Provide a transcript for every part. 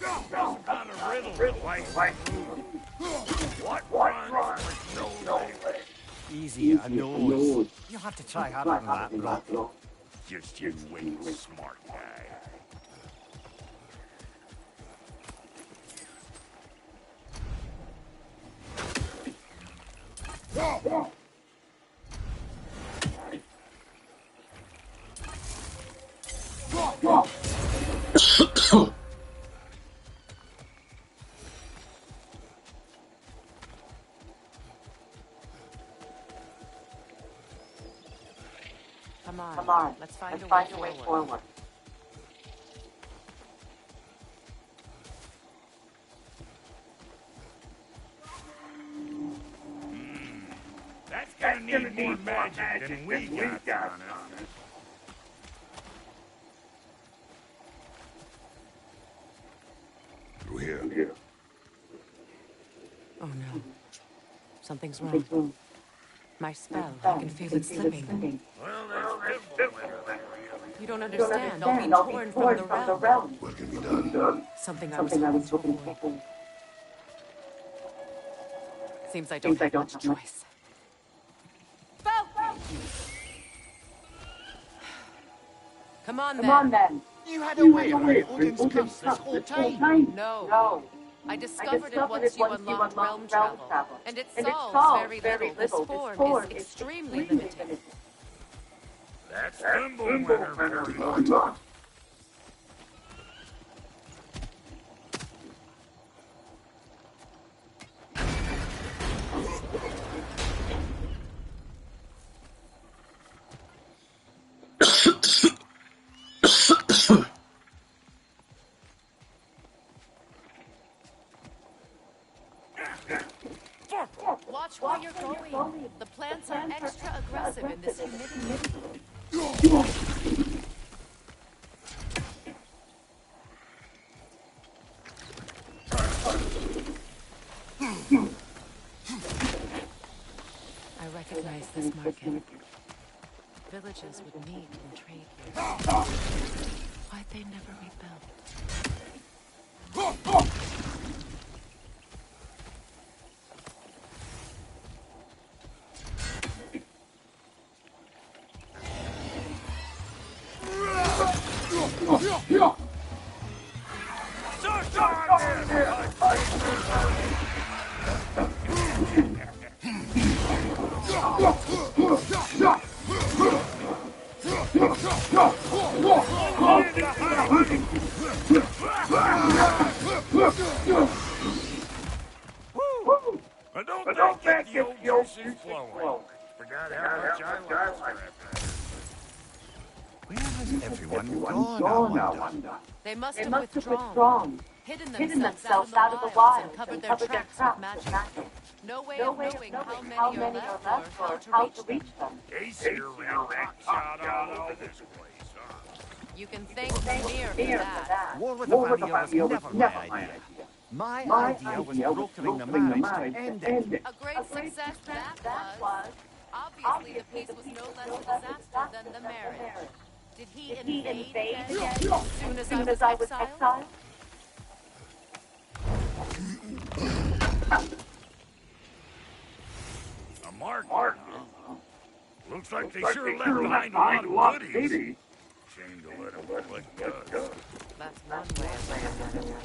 Some kind of riddle to light through. What runs with no legs? Easy, a nose. You'll have to try harder than that, bro. Just you wait, smart guy. Come on, let's find a way forward. That's gonna need more magic than we got on it. Through here. Oh no. Something's wrong. My spell, I can feel it slipping. Well, there's Fimbulwinter. You don't understand. I'll be torn from the realm. What can be done? Something I was hoping to avoid. Seems I don't have much choice. Come on then. You had a way around Odin's curse this whole time. No. I discovered it once you unlocked realm travel. And it solves very little. This form is extremely limited. That's Fimbulwinter for you. Watch where you're going. The plants are extra aggressive in this humidity. I recognize this market. Villages would meet and trade here. Why'd they never rebuild? But don't think the old juice is flowing. Forgot how much I like scrap. Where has everyone gone, I wonder? They must have withdrawn. Hidden themselves out of the wild and covered their tracks with magic. No way of knowing how many are left or how to reach them. Aesir ran shot all over this place, huh? You can thank Mimir for that. War with the Vanir was never my idea. My idea was brokering the marriage to end it. A great success that was. Obviously, the peace was no less a disaster than the marriage. Did he invade again as soon as I was exiled? A mark, huh? Looks like they sure left behind a lot of goodies. Shame to let them collect dust. That's one way of saying it.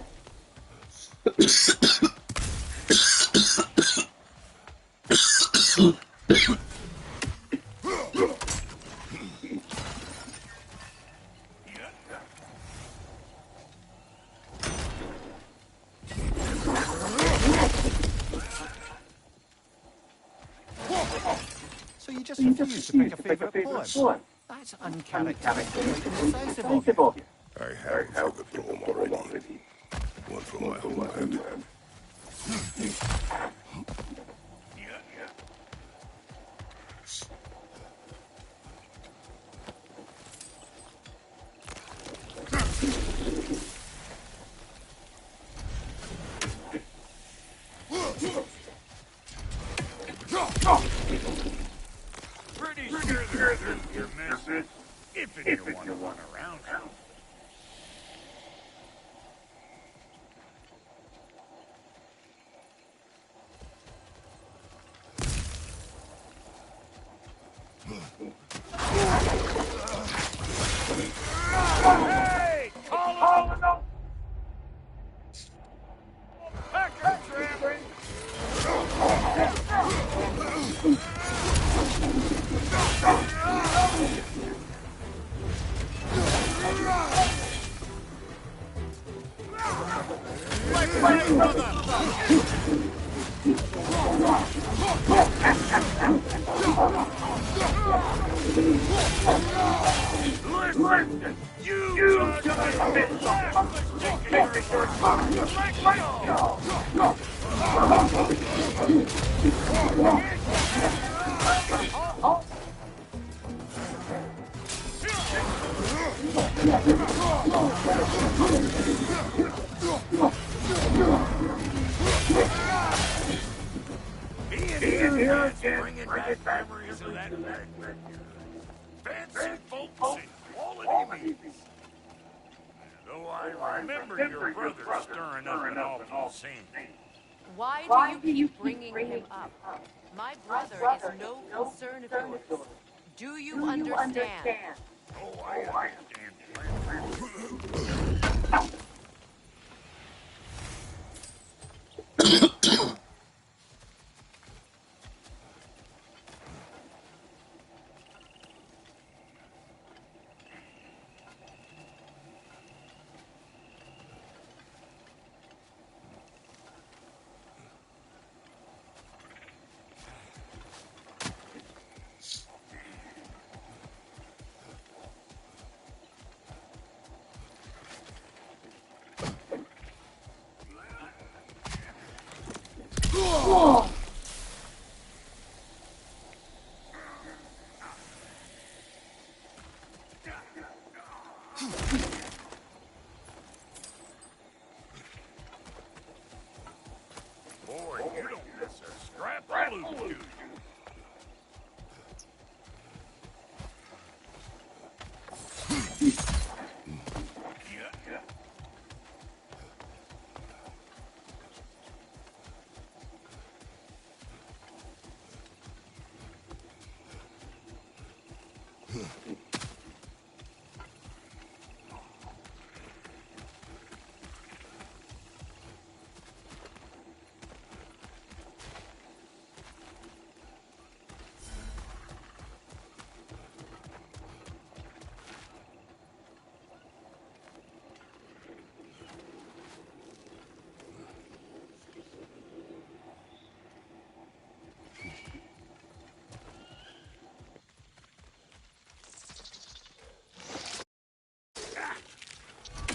So you just refuse to pick a favorite poem? That's uncharacteristic and indecisive of you. I have for the poem already. One from my homeland. Pretty sure there's your message, if you want to run around. Listen, you just missed a mistake your mind. Let go! Being here again, bringing back memories of that fancy folks and quality meats. Though I remember your brother stirring up an awful scene. Why do you keep bringing him up? My brother is no concern of yours. Do you understand? Oh, I understand. Boy, you don't miss a scrap of loot, do you?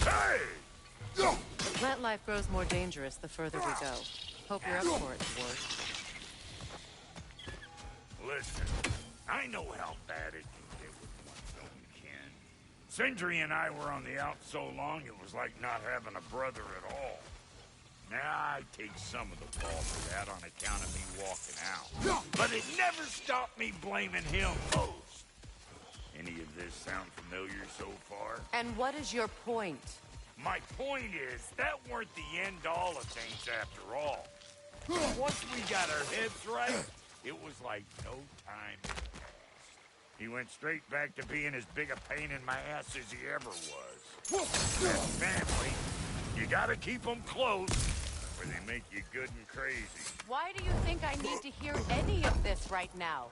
Hey! Plant life grows more dangerous the further we go. Hope you're up for it, Ward. Listen, I know how bad it can get with one young kin. Sindri and I were on the out so long it was like not having a brother at all. Now I take some of the fall for that on account of me walking out. But it never stopped me blaming him most. Any of this sound familiar so far? And what is your point? My point is, that weren't the end-all of things after all. Once we got our heads right, it was like no time had passed. He went straight back to being as big a pain in my ass as he ever was. That family, you gotta keep them close, or they make you good and crazy. Why do you think I need to hear any of this right now?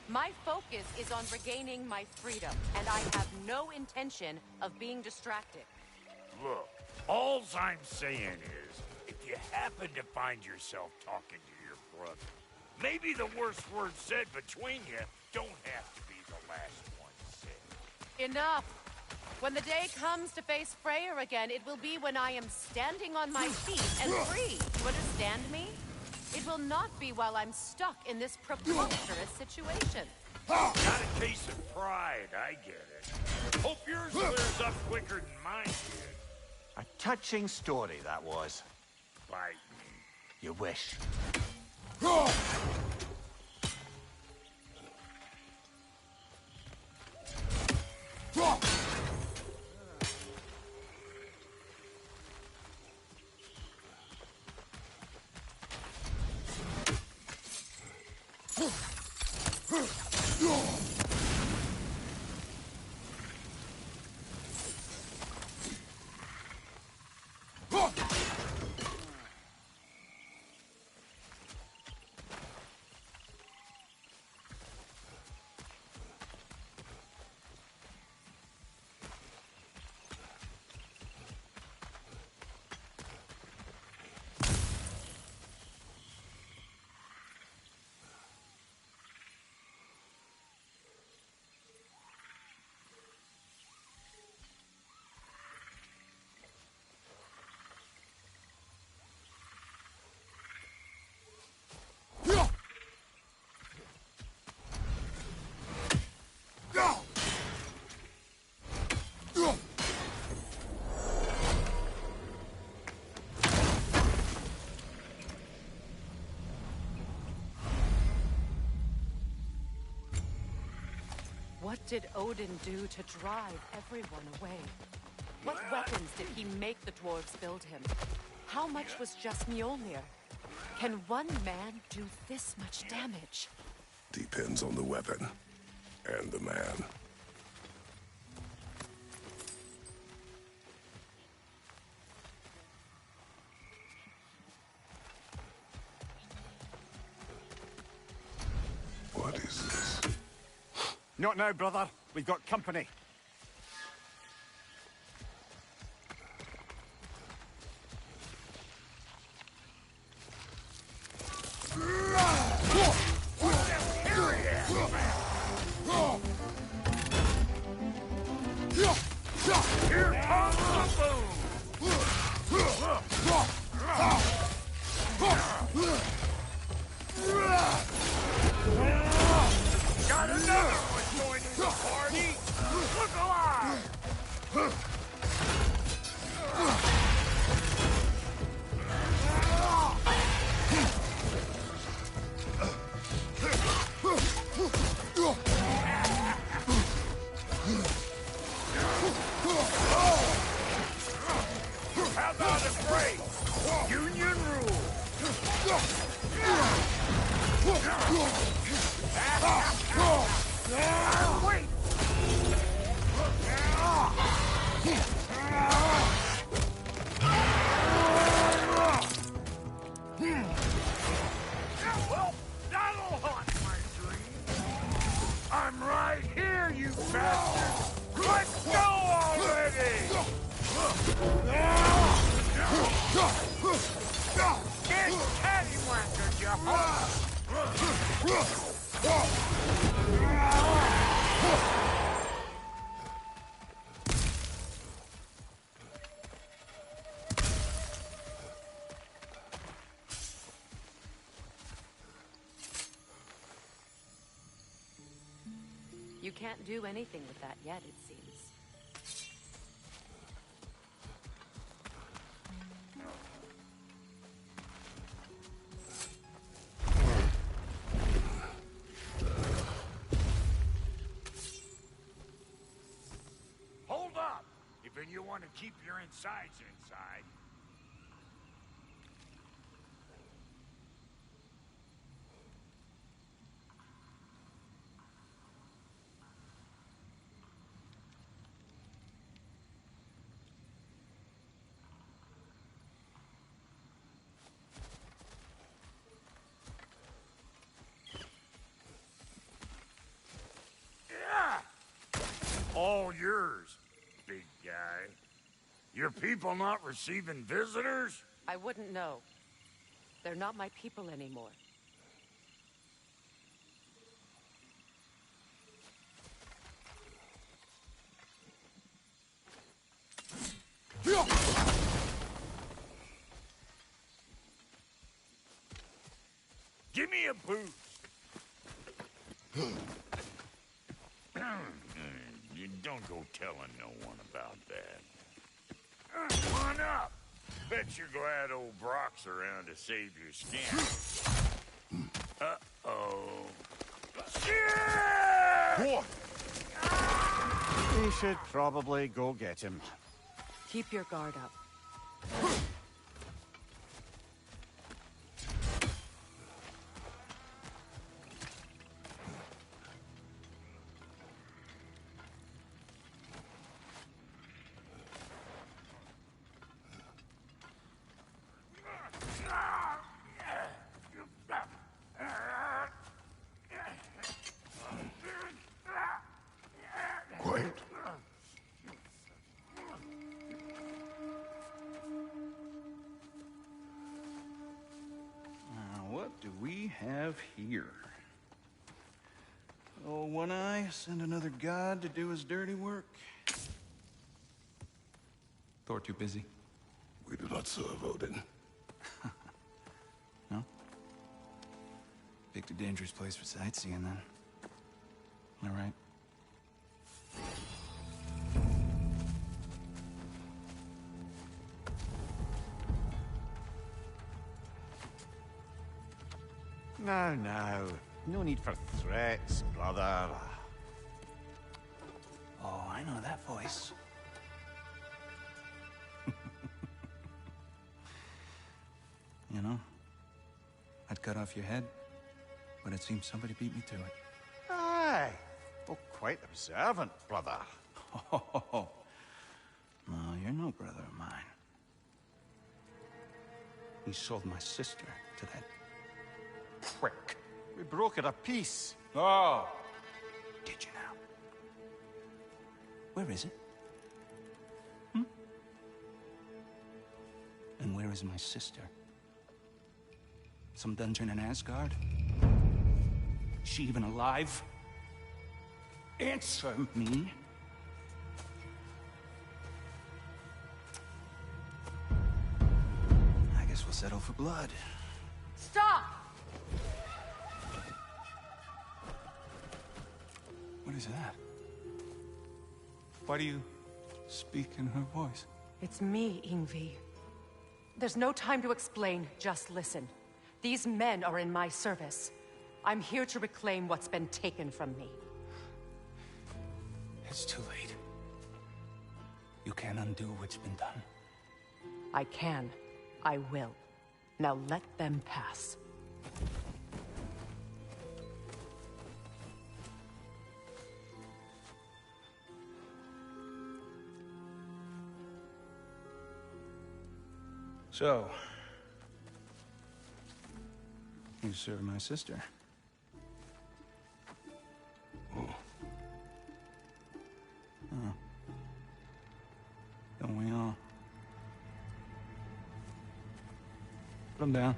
My focus is on regaining my freedom, and I have no intention of being distracted. Look, alls I'm saying is, if you happen to find yourself talking to your brother, maybe the worst words said between you don't have to be the last one said. Enough! When the day comes to face Freyr again, it will be when I am standing on my feet and free. You understand me? It will not be while I'm stuck in this preposterous situation. Got a case of pride, I get it. Hope yours clears up quicker than mine did. A touching story, that was. Bite me. You wish. What did Odin do to drive everyone away? What weapons did he make the dwarves build him? How much was just Mjolnir? Can one man do this much damage? Depends on the weapon and the man. What is this? Not now, brother. We've got company. Here comes the boom! Got another one joining the party! Look alive! How about a break? Union rule! Wait! Well, that'll haunt my dreams. I'm right here, you bastards! Let's go already! Get cattywankered, you hunk! You can't do anything with that yet, it seems. Hold up! If you want to keep your insides inside. All yours, big guy. Your people not receiving visitors? I wouldn't know. They're not my people anymore. Give me a boost. You don't go telling no one about that. Come on up. Bet you're glad old Brock's around to save your skin. Uh-oh. Shit! We should probably go get him. Keep your guard up. Quiet. What do we have here? Oh, One Eye, send another god to do his dirty work. Thor too busy? We do not serve Odin. No? Picked a dangerous place for sightseeing, then. All right. No, no. No need for threats, brother. Oh, I know that voice. You know, I'd cut off your head, but it seems somebody beat me to it. Aye. Oh, quite observant, brother. Oh, no, you're no brother of mine. You sold my sister to that prick. We broke it a piece. Oh! Did you now? Where is it? And where is my sister? Some dungeon in Asgard? Is she even alive? Answer me. I guess we'll settle for blood. Stop! What is that? Why do you speak in her voice? It's me, Ingvi. There's no time to explain, just listen. These men are in my service. I'm here to reclaim what's been taken from me. It's too late. You can't undo what's been done. I can. I will. Now let them pass. So, you serve my sister. Oh. Don't we all? Put him down.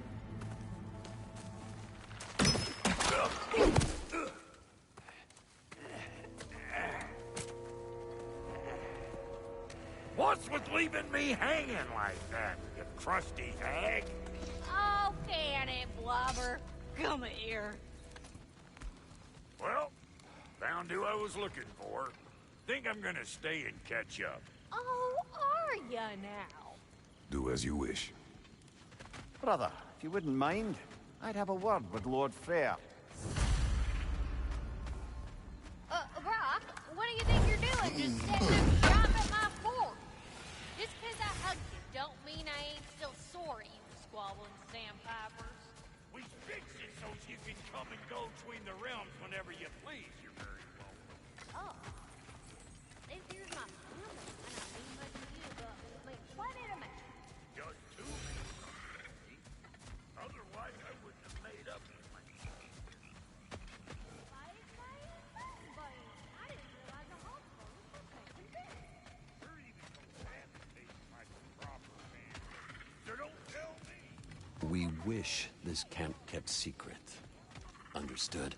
What's with leaving me hanging like that, you crusty hag? Oh, can it, Blubber? Come here. Well, found who I was looking for. Think I'm gonna stay and catch up. Oh, are ya now? Do as you wish. Brother, if you wouldn't mind, I'd have a word with Lord Freyr. Brock, what do you think you're doing? Just setting up shop at my fort. Just 'cause I hugged you don't mean I ain't still sore at you, squabbling sandpipers. We fixed it so you can come and go between the realms whenever you please. You're very welcome. Oh. This here's my family, and I mean much to you, but what did I make? Just two men. Otherwise, I wouldn't have made up with my I didn't realize the hospital was taking this. You're even contaminating my proper man. So don't tell me. We wish this camp kept secret. Understood?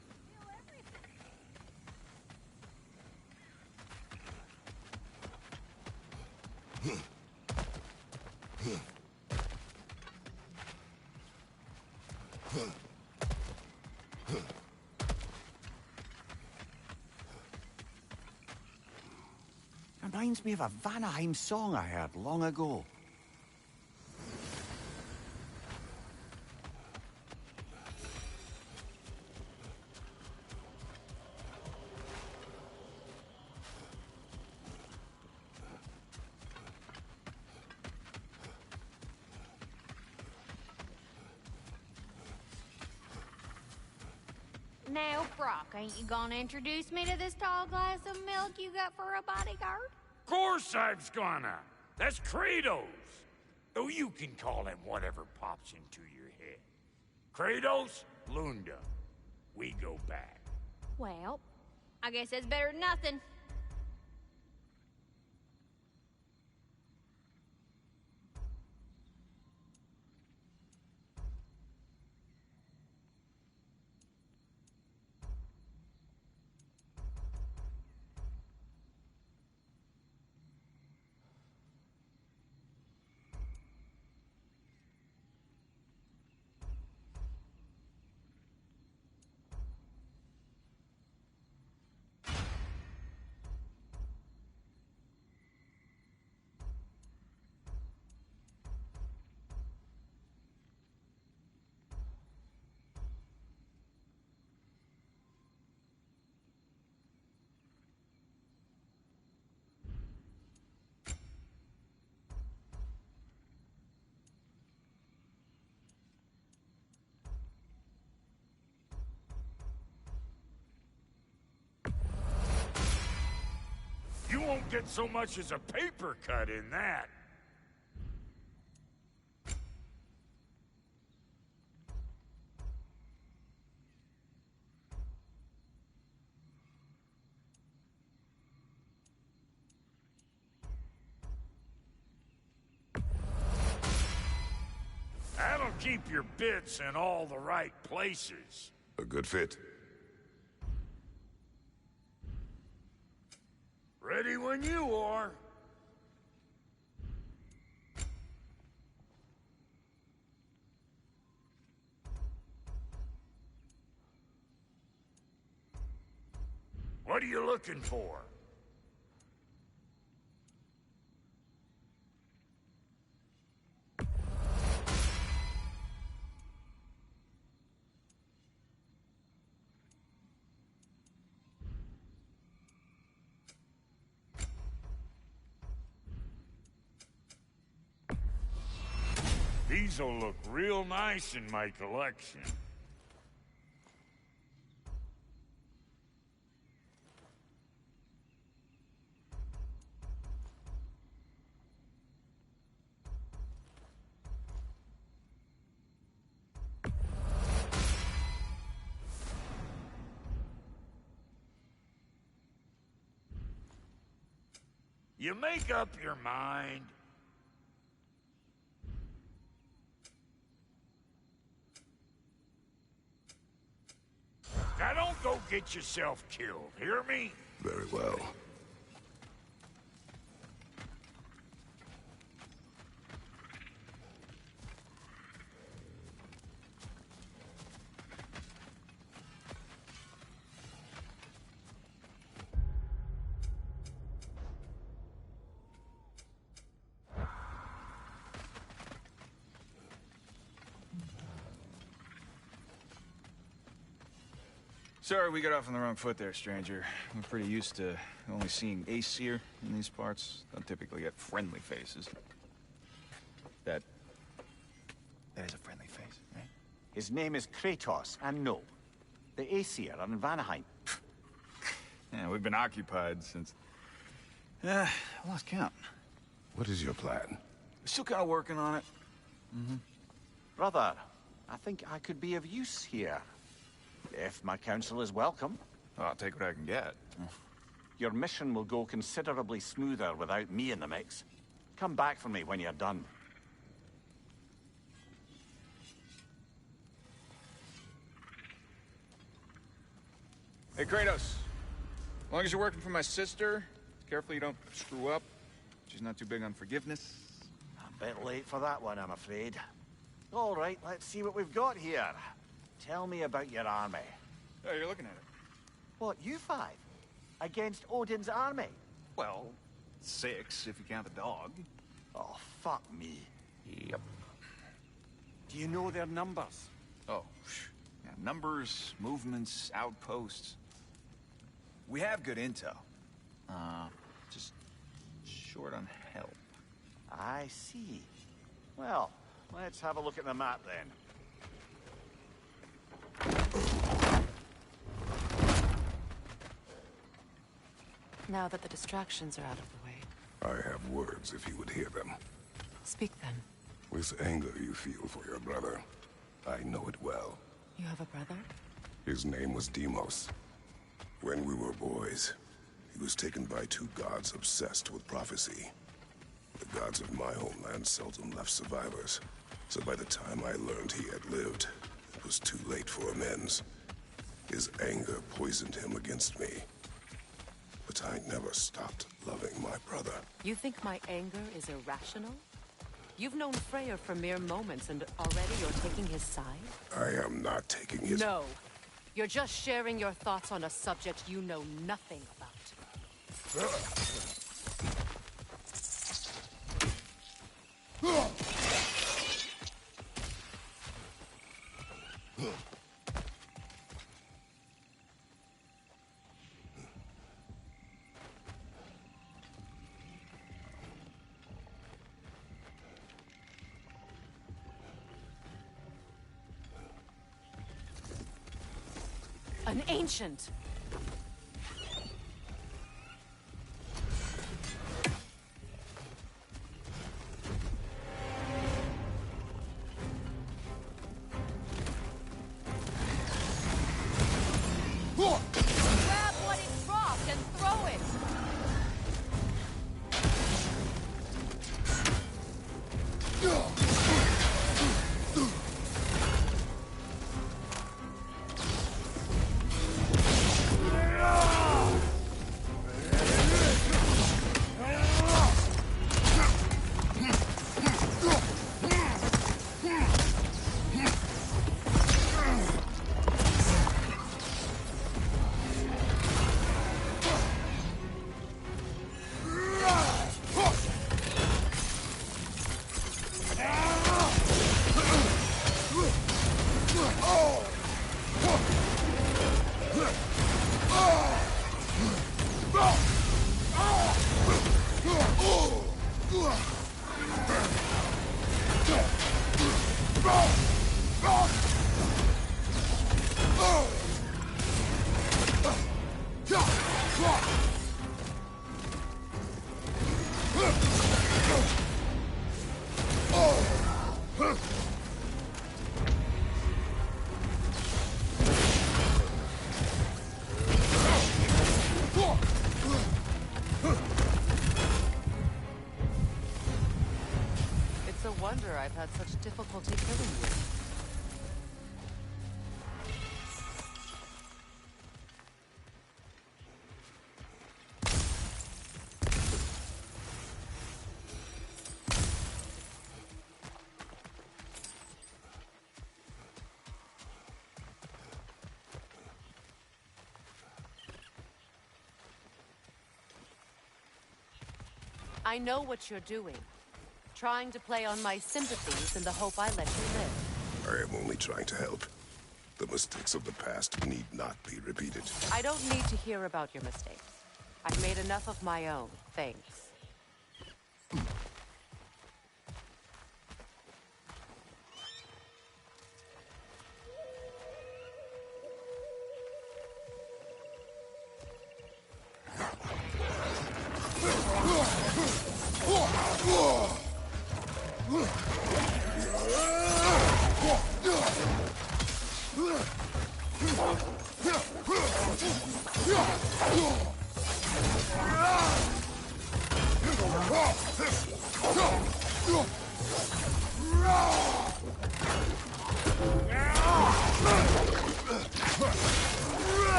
Reminds me of a Vanaheim song I heard long ago. Now, Brock, ain't you gonna introduce me to this tall glass of milk you got for a bodyguard? Of course I've gonna. That's Kratos. Oh, you can call him whatever pops into your head. Kratos, Lunda. We go back. Well, I guess that's better than nothing. get so much as a paper cut in that. That'll keep your bits in all the right places. A good fit. Ready when you are. What are you looking for? These'll look real nice in my collection. You make up your mind. Now don't go get yourself killed, hear me? Very well. Sorry we got off on the wrong foot there, stranger. We're pretty used to only seeing Aesir in these parts. Don't typically get friendly faces. That is a friendly face, right? His name is Kratos, and no. The Aesir are in Vanaheim. Yeah, we've been occupied since... I lost count. What is your plan? Still kind of working on it. Brother, I think I could be of use here. If my counsel is welcome. Oh, I'll take what I can get. Your mission will go considerably smoother without me in the mix. Come back for me when you're done. Hey, Kratos. As long as you're working for my sister, careful you don't screw up. She's not too big on forgiveness. A bit late for that one, I'm afraid. All right, let's see what we've got here. Tell me about your army. Oh, you're looking at it. What, you five? Against Odin's army? Well, 6 if you count the dog. Oh, fuck me. Yep. Do you know their numbers? Oh, yeah, numbers, movements, outposts. We have good intel. Just short on help. I see. Well, let's have a look at the map then. Now that the distractions are out of the way, I have words if you would hear them. speak then. With anger you feel for your brother. I know it well. You have a brother? His name was Deimos. When we were boys, he was taken by 2 gods obsessed with prophecy. The gods of my homeland seldom left survivors, so by the time I learned he had lived, it was too late for amends. His anger poisoned him against me. But I never stopped loving my brother. You think my anger is irrational? You've known Freyr for mere moments, and already you're taking his side? I am not taking his... No. You're just sharing your thoughts on a subject you know nothing about. An ancient! I've had such difficulty killing you. I know what you're doing. Trying to play on my sympathies in the hope I let you live. I am only trying to help. The mistakes of the past need not be repeated. I don't need to hear about your mistakes. I've made enough of my own, thanks.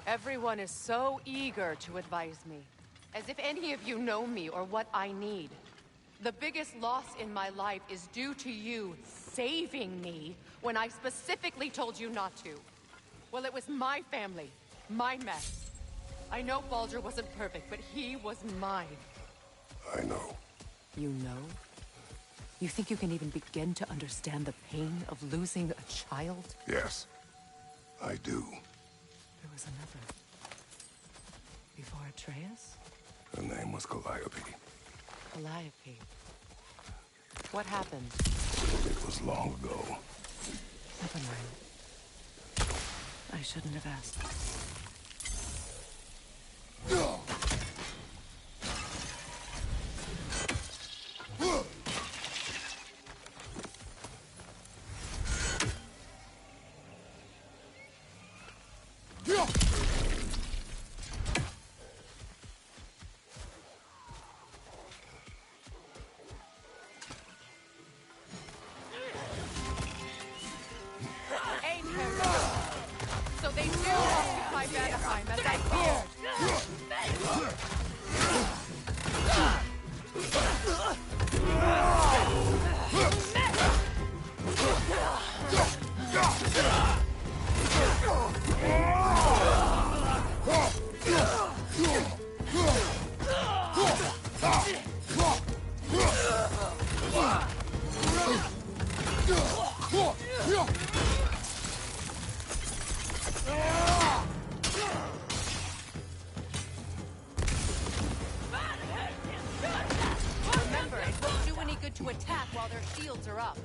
Everyone is so eager to advise me, as if any of you know me or what I need. The biggest loss in my life is due to you saving me when I specifically told you not to. Well, it was my family, my mess. I know Baldur wasn't perfect, but he was mine. I know. You know? You think you can even begin to understand the pain of losing a child? Yes, I do. There was another. Before Atreus? Her name was Calliope. Calliope. What happened? It was long ago. Never mind. I shouldn't have asked. So they do occupy Vanaheim as I feared. Remember, it won't do any good to attack while their shields are up.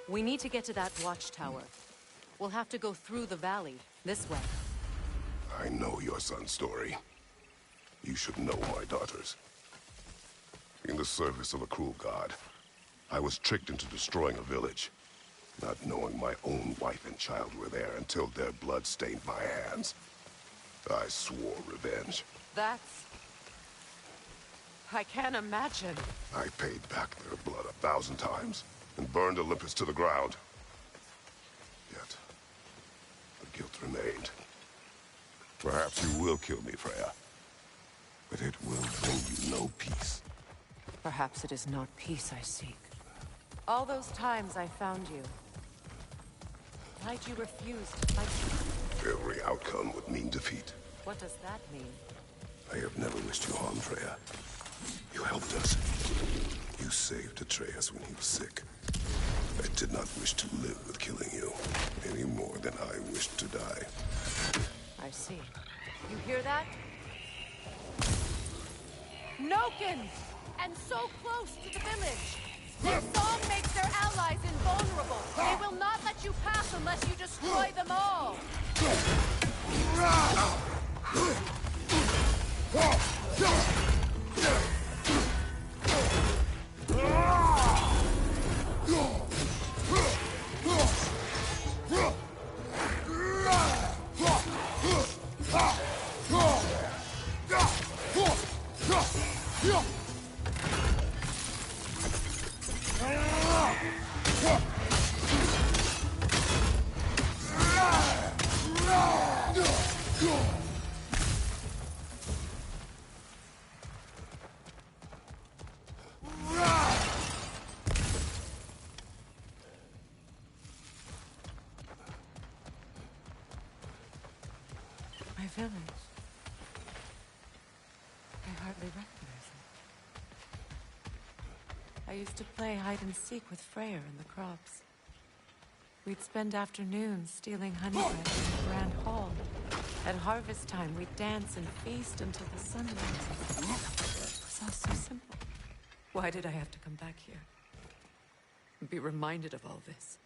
We need to get to that watchtower. We'll have to go through the valley, this way. I know your son's story. You should know my daughter's. In the service of a cruel god, I was tricked into destroying a village, not knowing my own wife and child were there until their blood stained my hands. I swore revenge. That's... I can't imagine. I paid back their blood 1,000 times and burned Olympus to the ground. Yet, the guilt remained. Perhaps you will kill me, Freya, but it will bring you no peace. Perhaps it is not peace I seek. All those times I found you, why'd you refuse to fight me? Every outcome would mean defeat. What does that mean? I have never wished you harm, Freya. You helped us. You saved Atreus when he was sick. I did not wish to live with killing you, any more than I wished to die. I see. You hear that? Noken! And so close to the village! Their song makes their allies invulnerable. They will not let you pass unless you destroy them all. My village. I hardly recognize it. I used to play hide and seek with Freyr in the crops. We'd spend afternoons stealing honey bread in the grand hall. At harvest time, we'd dance and feast until the sun rises. It was all so simple. Why did I have to come back here? And be reminded of all this?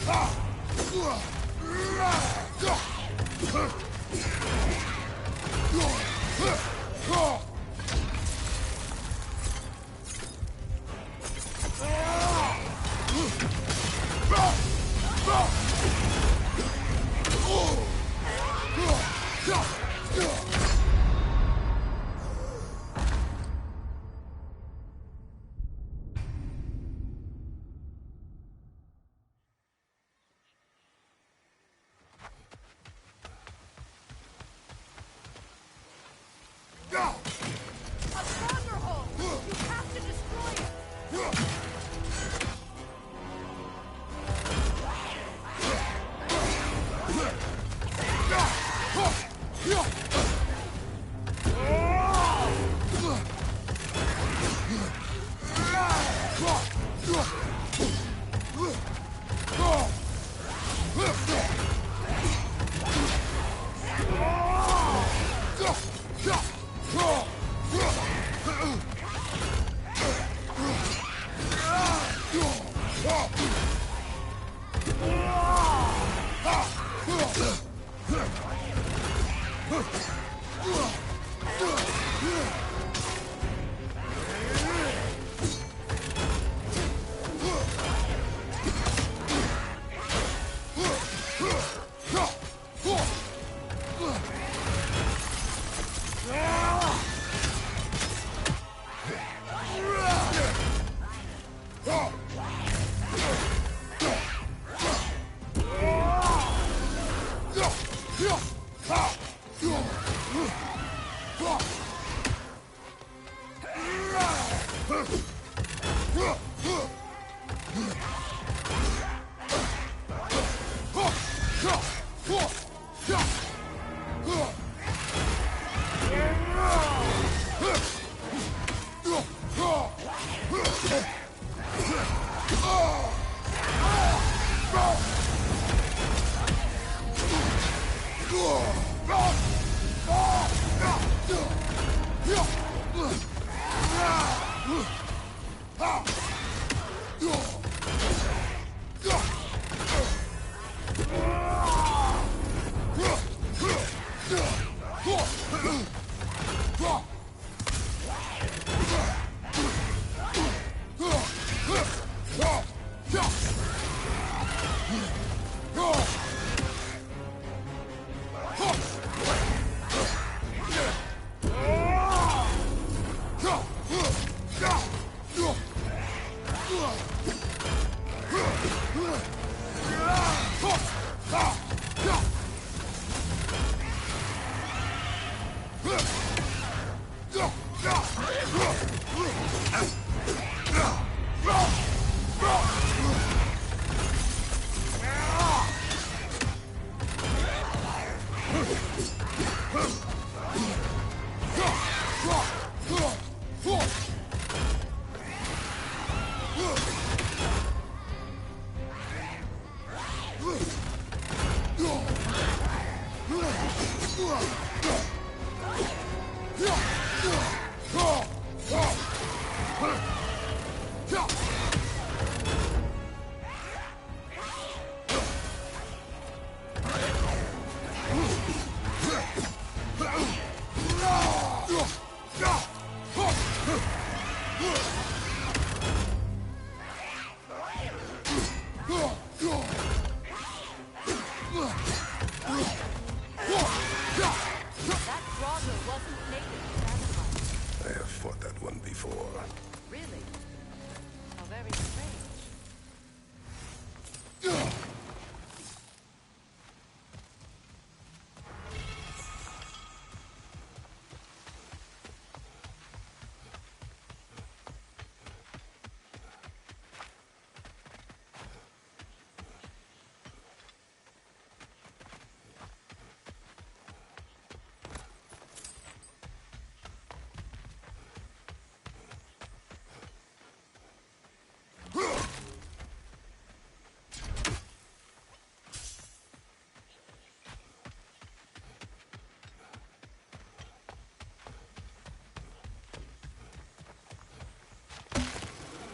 A stronghold! You have to destroy it!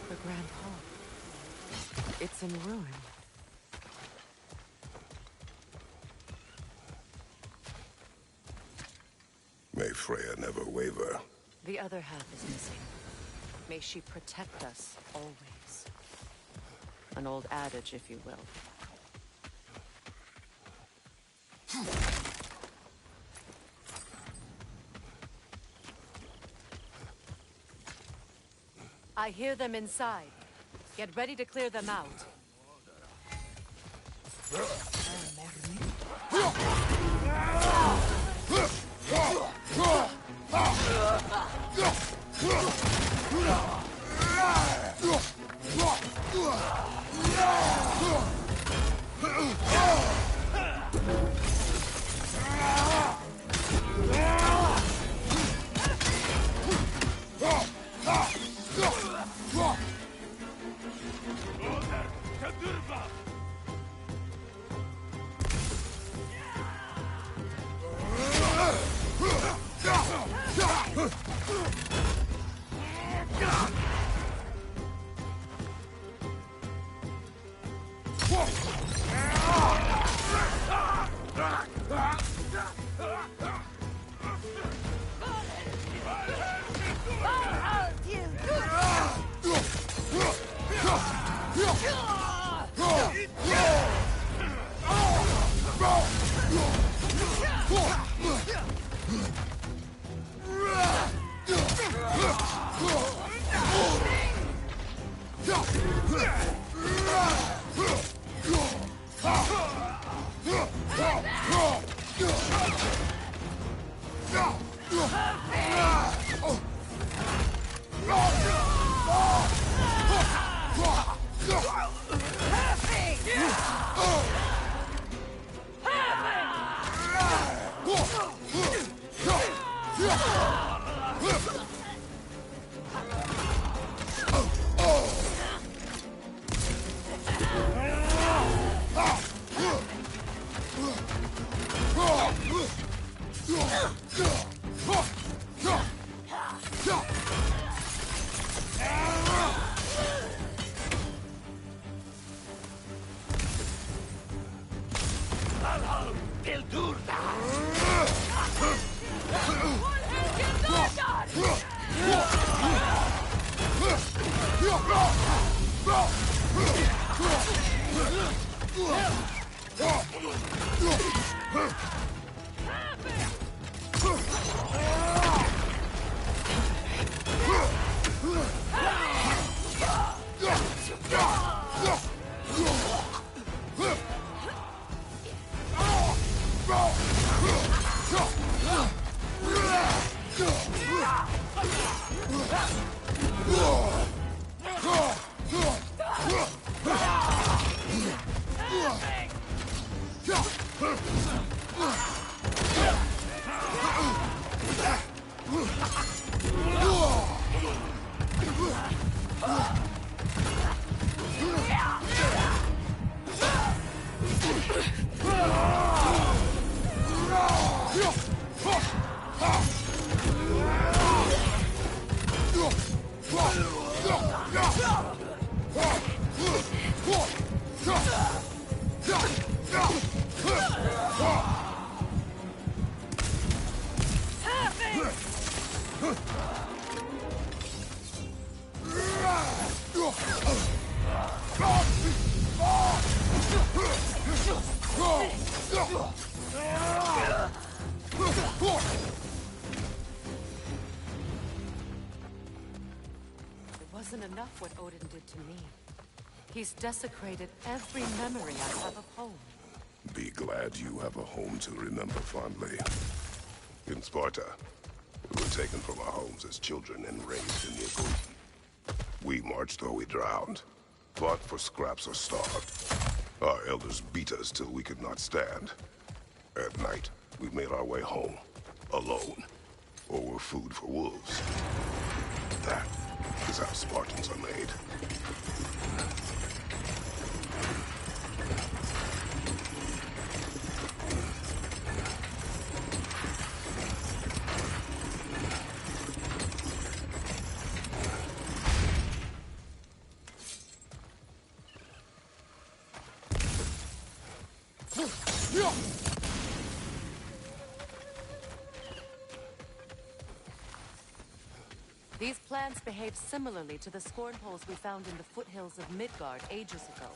The Grand Hall. It's in ruin. May Freya never waver. The other half is missing. May she protect us always. An old adage, if you will. I hear them inside. Get ready to clear them out. Wasn't enough what Odin did to me. He's desecrated every memory I have of home. Be glad you have a home to remember fondly. In Sparta, we were taken from our homes as children and raised in the Agouti. We marched or we drowned, fought for scraps or starved. Our elders beat us till we could not stand. At night, we made our way home, alone, or were food for wolves. That is how Spartans are made. These plants behave similarly to the scorn poles we found in the foothills of Midgard ages ago.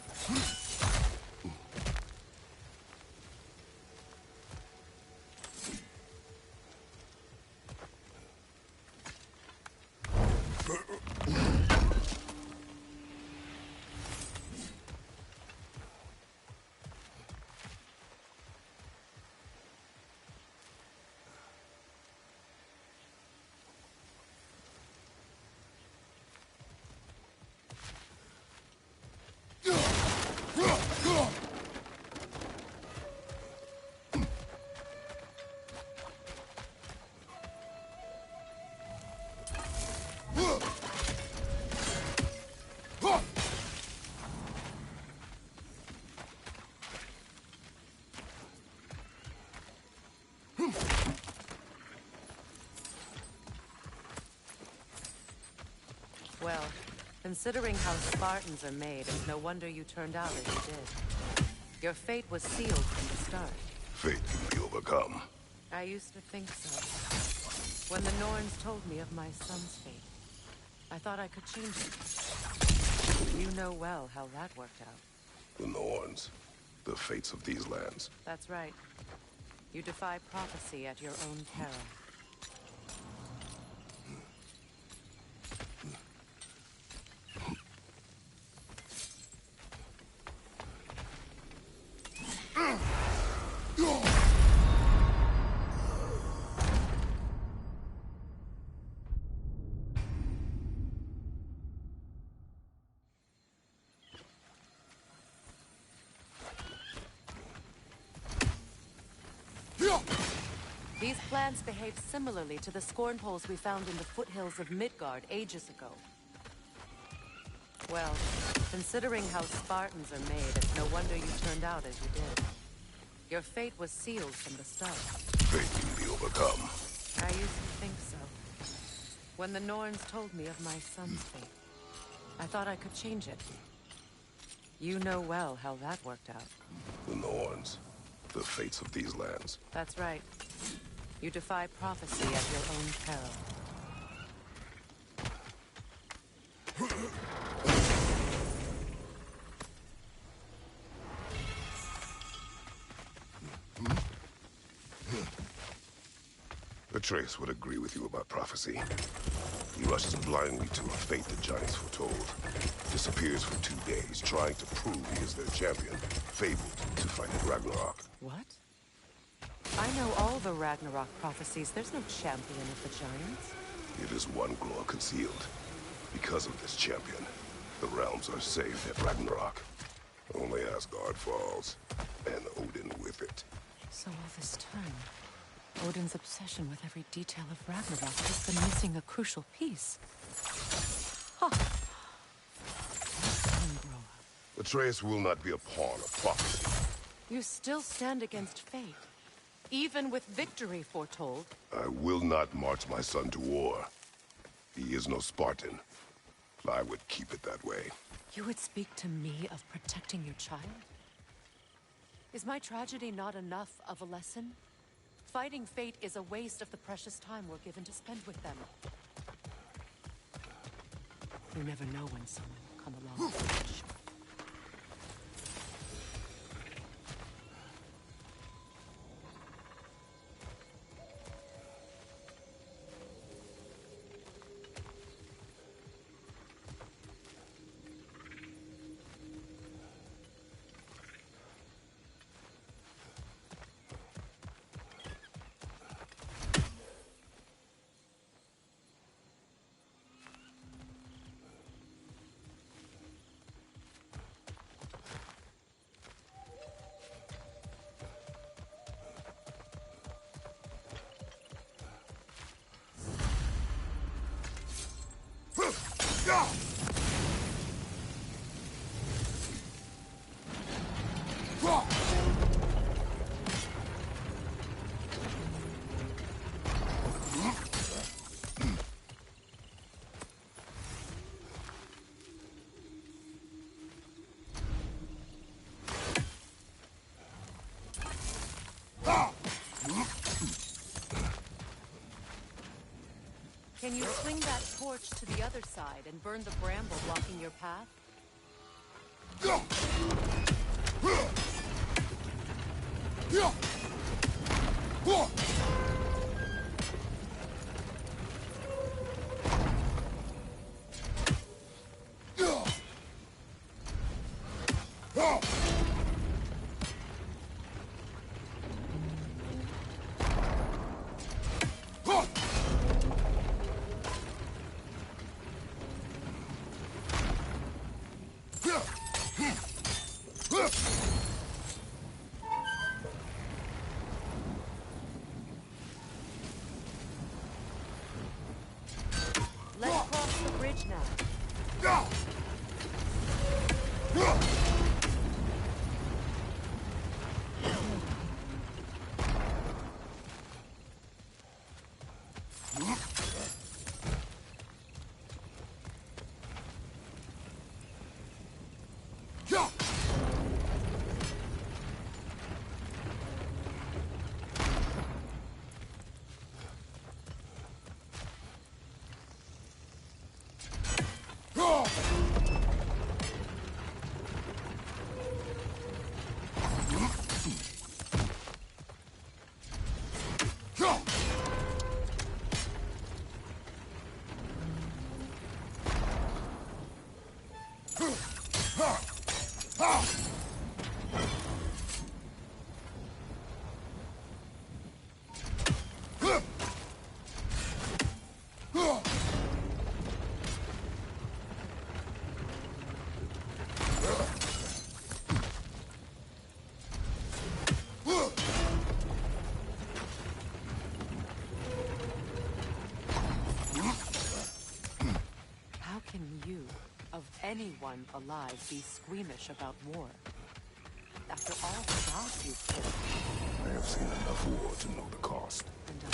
Well, considering how Spartans are made, it's no wonder you turned out as you did. Your fate was sealed from the start. Fate can be overcome. I used to think so. When the Norns told me of my son's fate, I thought I could change it. You know well how that worked out. The Norns. The fates of these lands. That's right. You defy prophecy at your own peril. These plants behave similarly to the scorn poles we found in the foothills of Midgard ages ago. Well, considering how Spartans are made, it's no wonder you turned out as you did. Your fate was sealed from the start. Fate can be overcome. I used to think so. When the Norns told me of my son's fate, I thought I could change it. You know well how that worked out. The Norns. The fates of these lands. That's right. You defy prophecy at your own peril. Atreus would agree with you about prophecy. He rushes blindly to a fate the giants foretold. Disappears for 2 days, trying to prove he is their champion. Fabled to fight at Ragnarok. What? I know all the Ragnarok prophecies. There's no champion of the giants. It is one glow concealed. Because of this champion, the realms are safe at Ragnarok. Only Asgard falls, and Odin with it. So all this time, Odin's obsession with every detail of Ragnarok has been missing a crucial piece. Huh. Atreus will not be a pawn of prophecy. You still stand against fate, even with victory foretold. I will not march my son to war. He is no Spartan. I would keep it that way. You would speak to me of protecting your child? Is my tragedy not enough of a lesson? Fighting fate is a waste of the precious time we're given to spend with them. You never know when someone will come along. Can you swing that torch to the other side and burn the bramble blocking your path? Let's cross the bridge now. Anyone alive be squeamish about war? After all the jobs you've killed. I have seen enough war to know the cost. And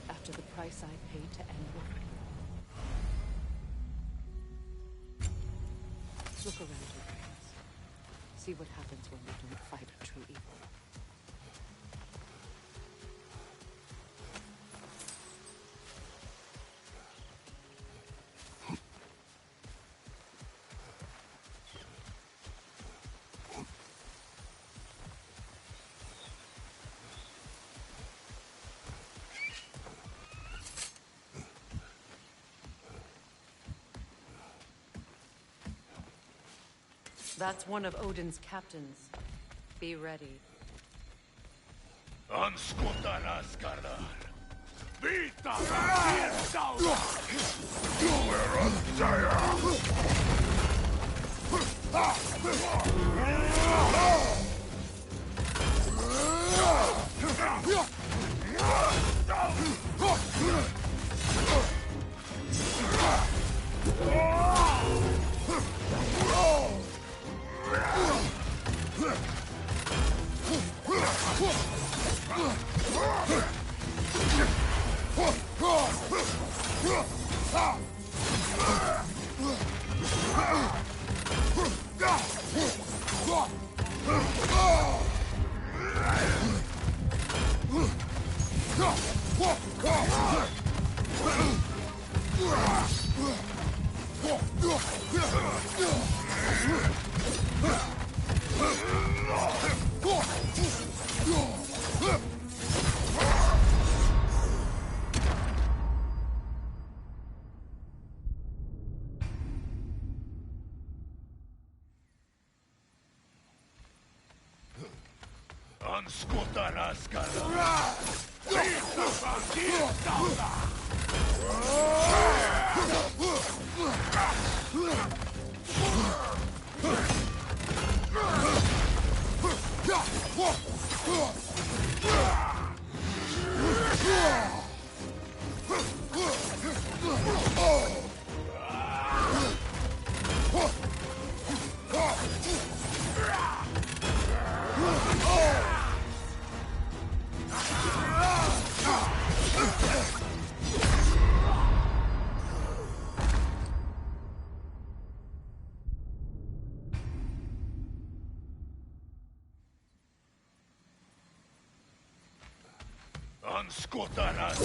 after the price I paid to end war. Look around you, friends. See what happens when we don't fight a true evil. That's one of Odin's captains. Be ready. Anskuta Skardar. Vita Anskuta Skardar. Anskuta Skardar.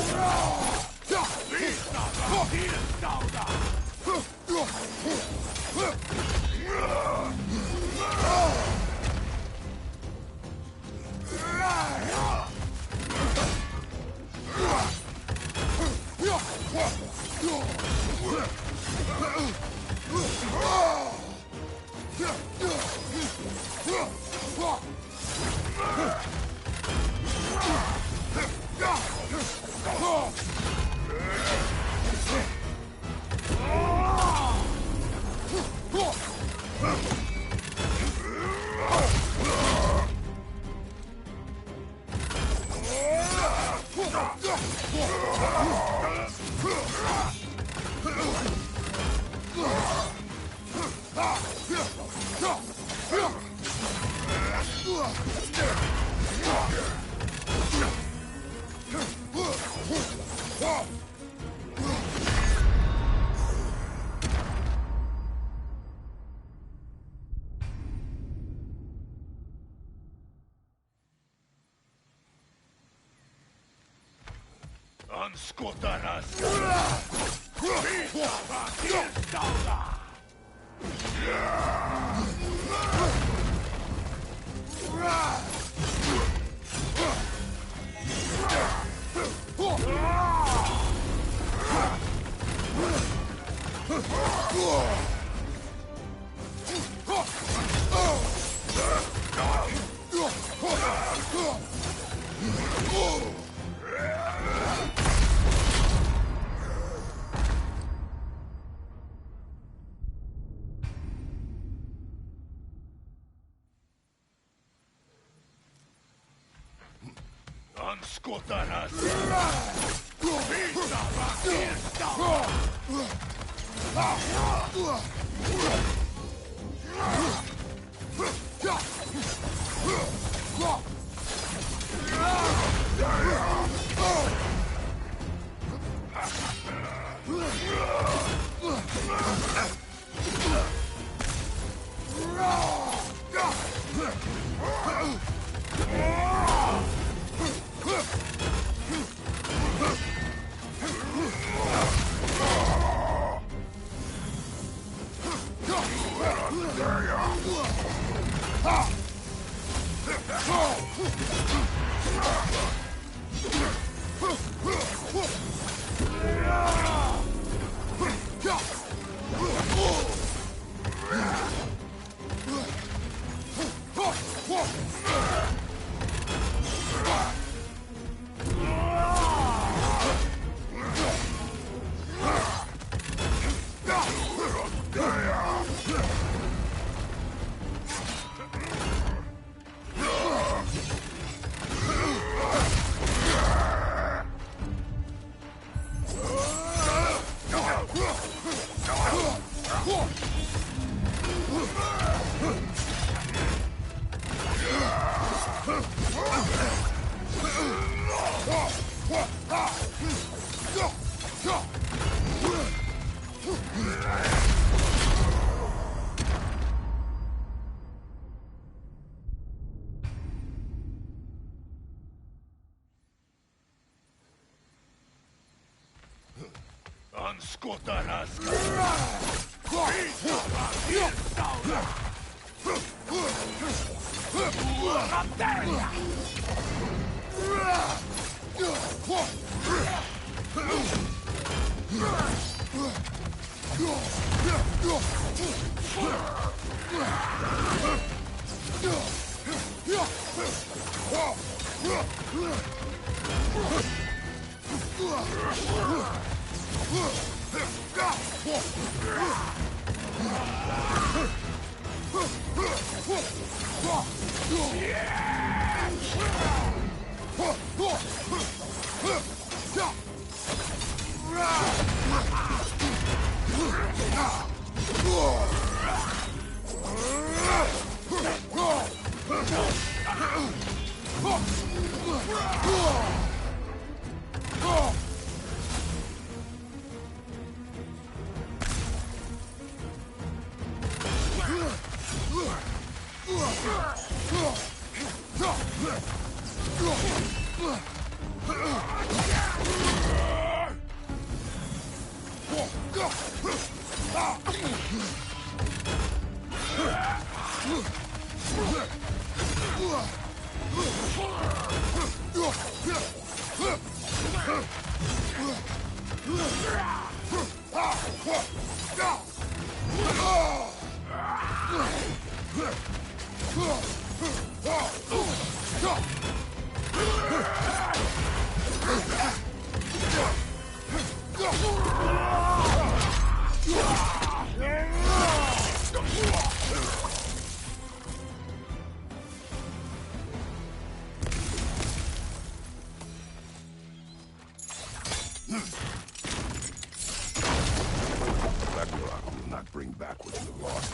Ragnarok will not bring back what you lost.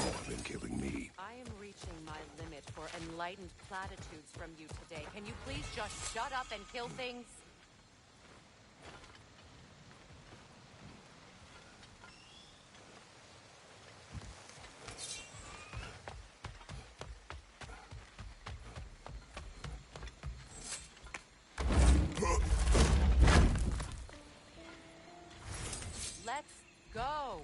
More than killing me. I am reaching my limit for enlightened platitudes from you today. Can you please just shut up and kill things? Let's go.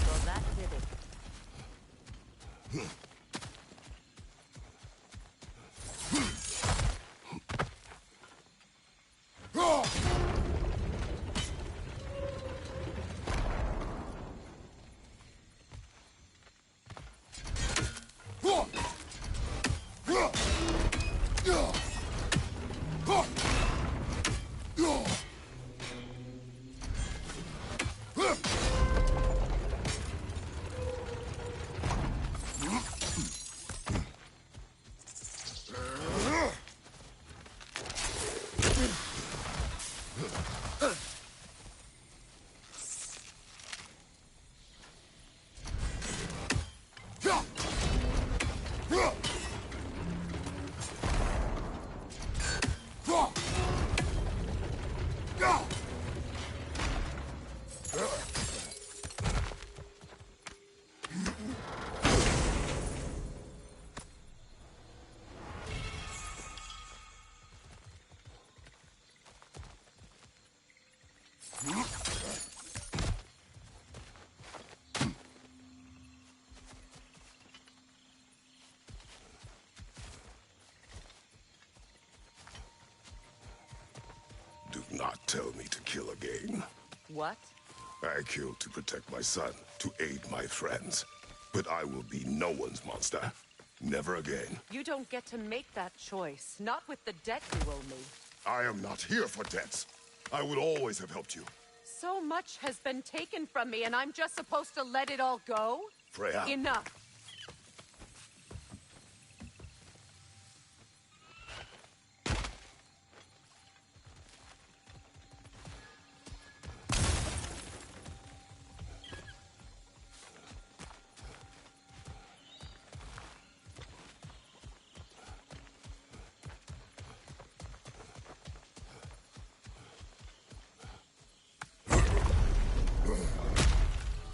So that did it. Do not tell me to kill again. What? I killed to protect my son, to aid my friends. But I will be no one's monster. Never again. You don't get to make that choice. Not with the debt you owe me. I am not here for debts. I would always have helped you. So much has been taken from me, and I'm just supposed to let it all go? Freya. Enough.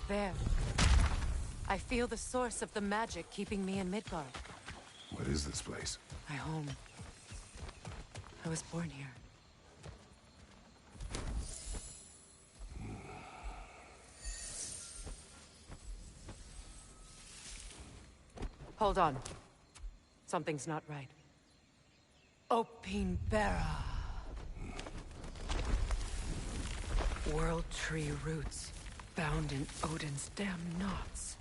There. I feel the source of the magic keeping me in Midgard. What is this place? My home. I was born here. Hold on. Something's not right. Opinbera. World Tree roots. Bound in Odin's damn knots.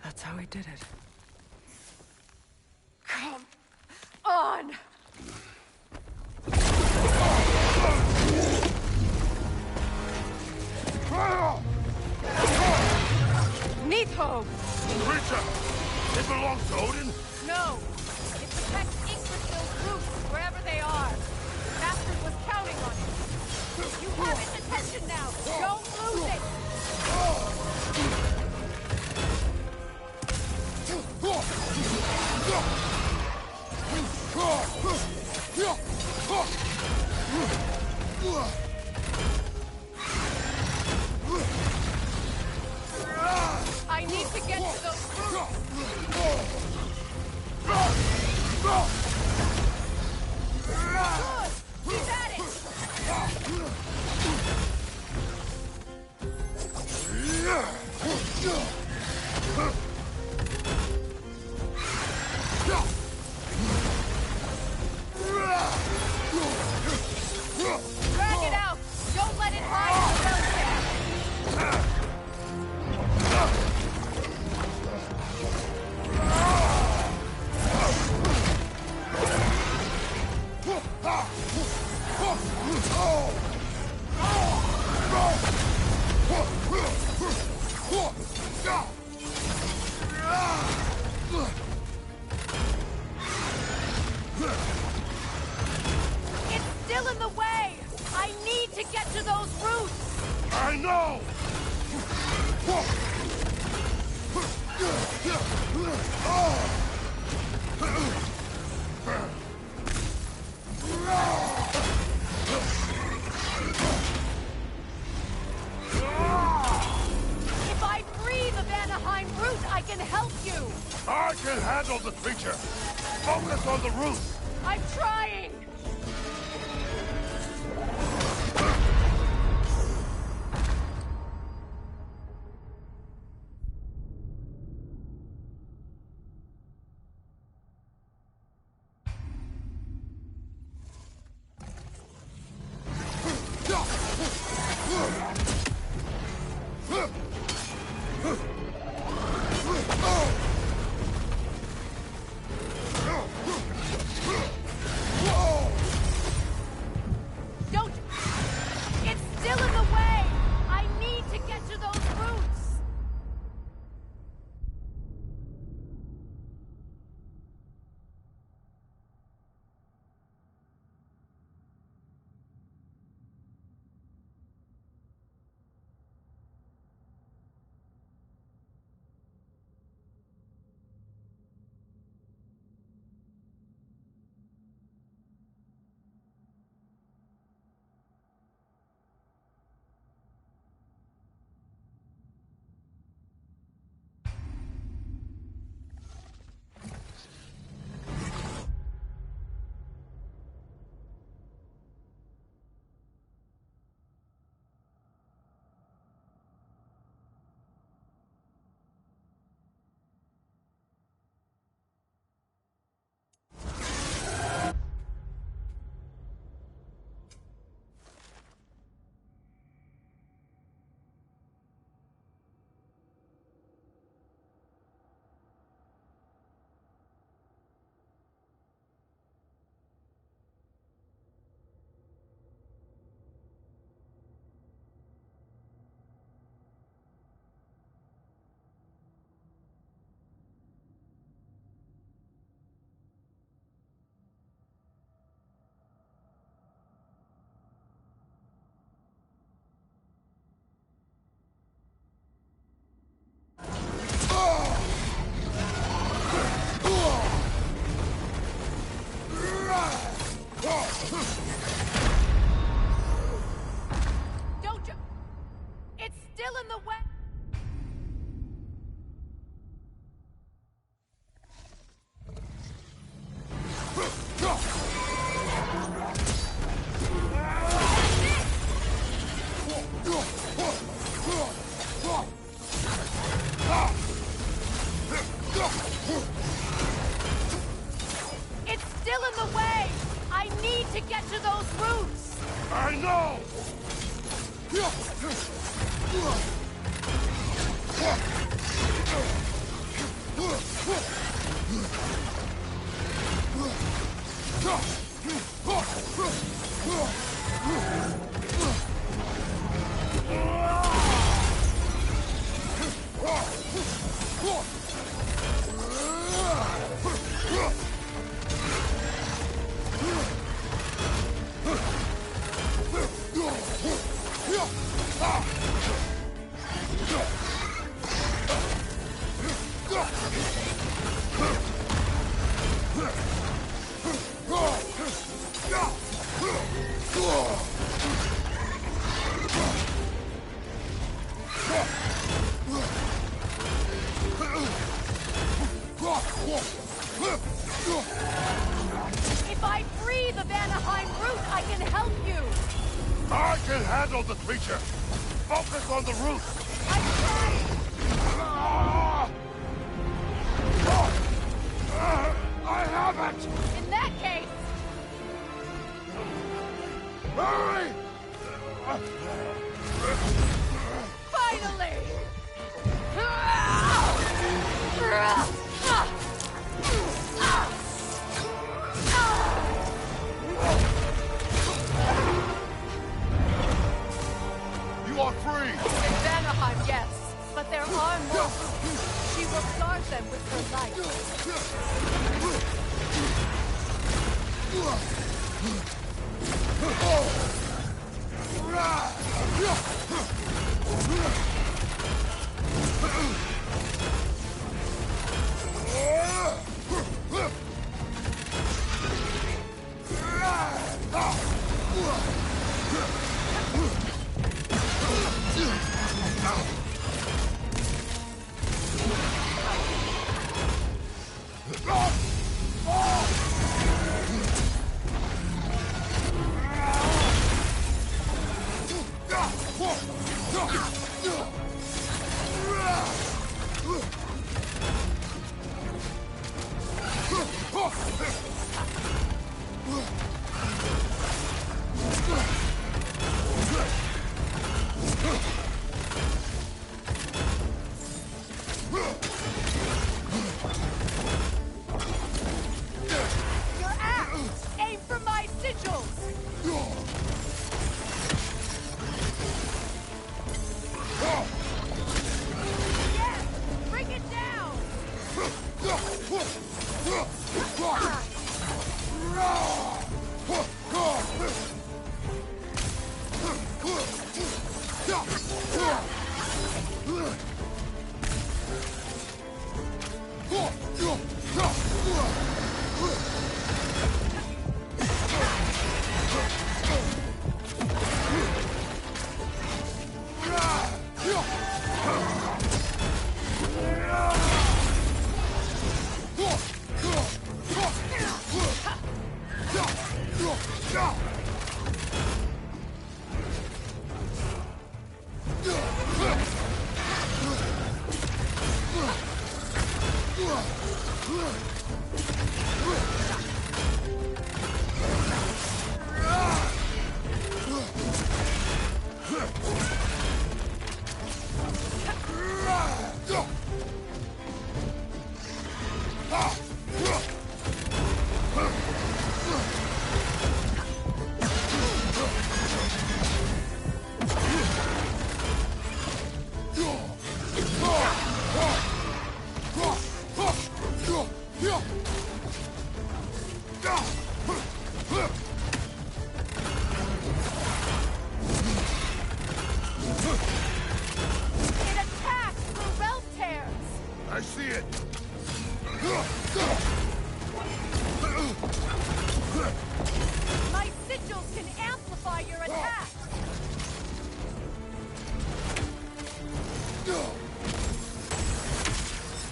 That's how he did it. Come on! Nidhogg! Creature! It belongs to Odin? No! It protects Yggdrasil's roots, wherever they are. Master was counting on it. You have its attention now! Don't lose it! I need to get to those roots! Good! He's at it! Drag it out! Don't let it hide in the road. It's still in the way! I need to get to those roots! I know! If I free the Vanaheim root, I can help you! I can handle the creature! Focus on the root! I'm trying! Don't... It's still in the way! I need to get to those roots! If I free the Vanaheim root, I can help you! I can handle the creature. Focus on the root. I'm trying! I have it! In that case, Hurry! finally! You are free! In Vanaheim, yes, but there are more roots. She will guard them with her life. Your axe! Aim for my sigils! Yes! Bring it down! It attacks through realm tears! I see it! My sigils can amplify your attack!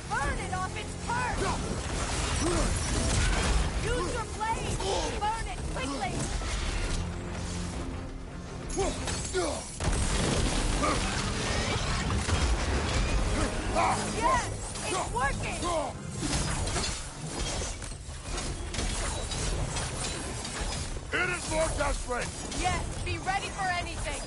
Burn it off its perch! Use your blade! Burn it quickly! Yes! It's working! It is more desperate! Yes! Be ready for anything!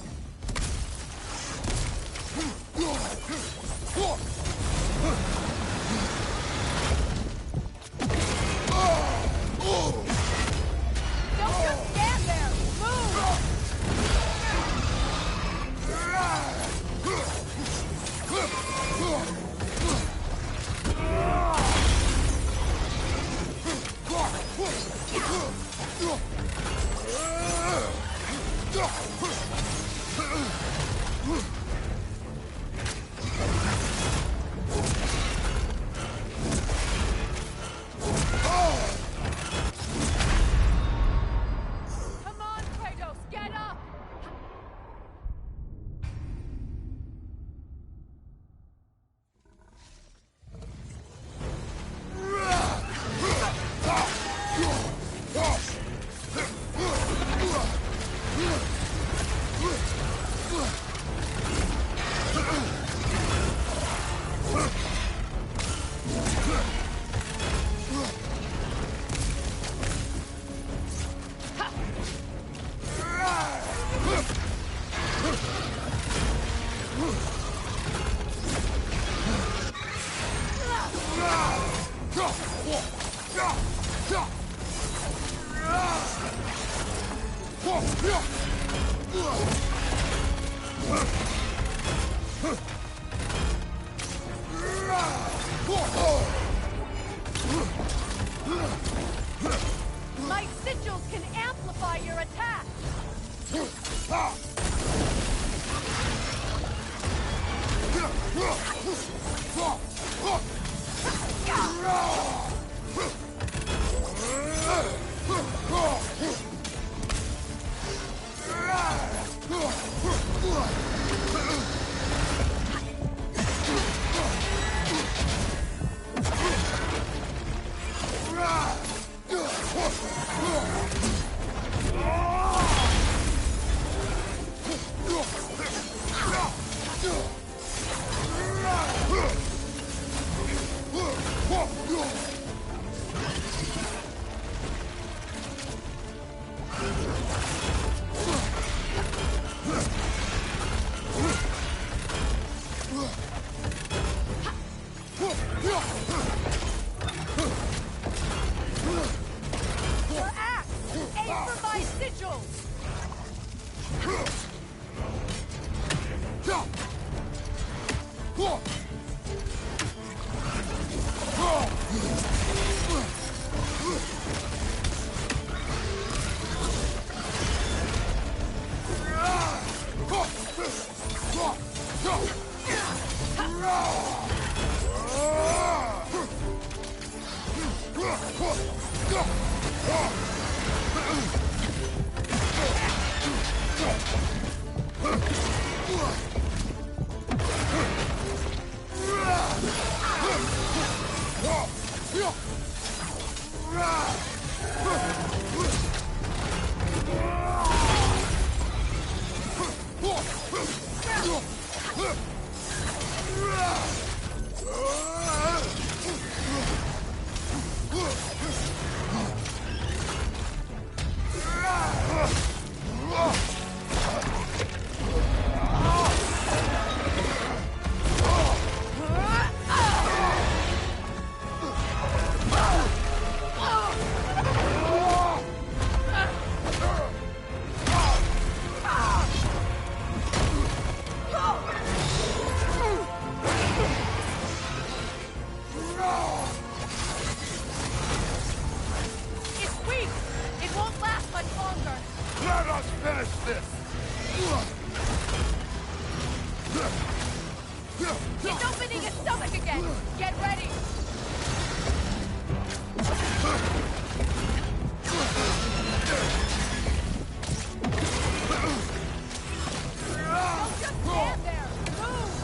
My sigils can amplify your attack! Your axe! Aim for my sigils! It's weak! It won't last much longer! Let us finish this! It's opening its stomach again! Get ready! Don't just stand there! Move!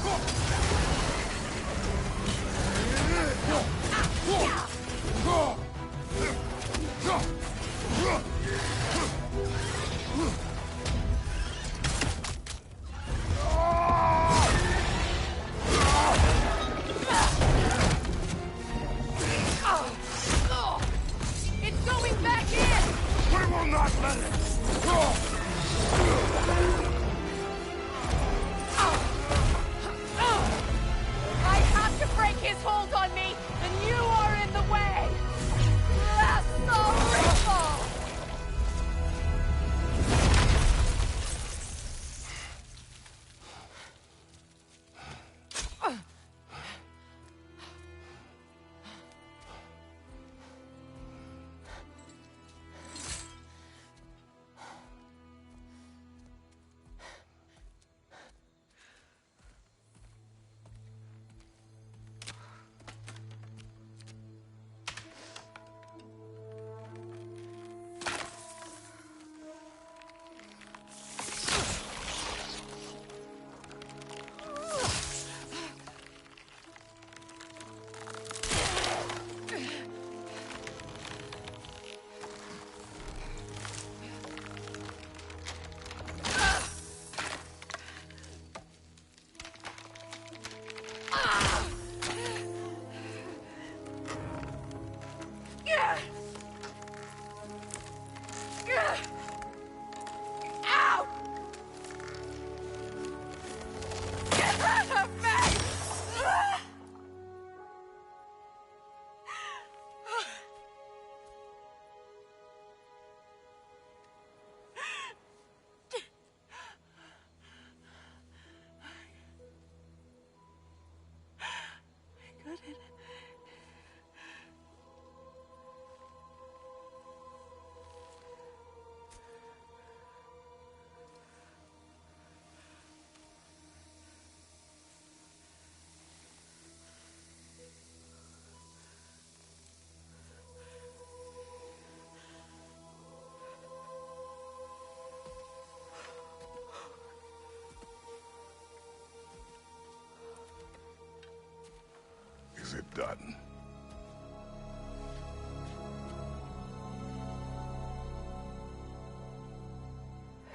it done.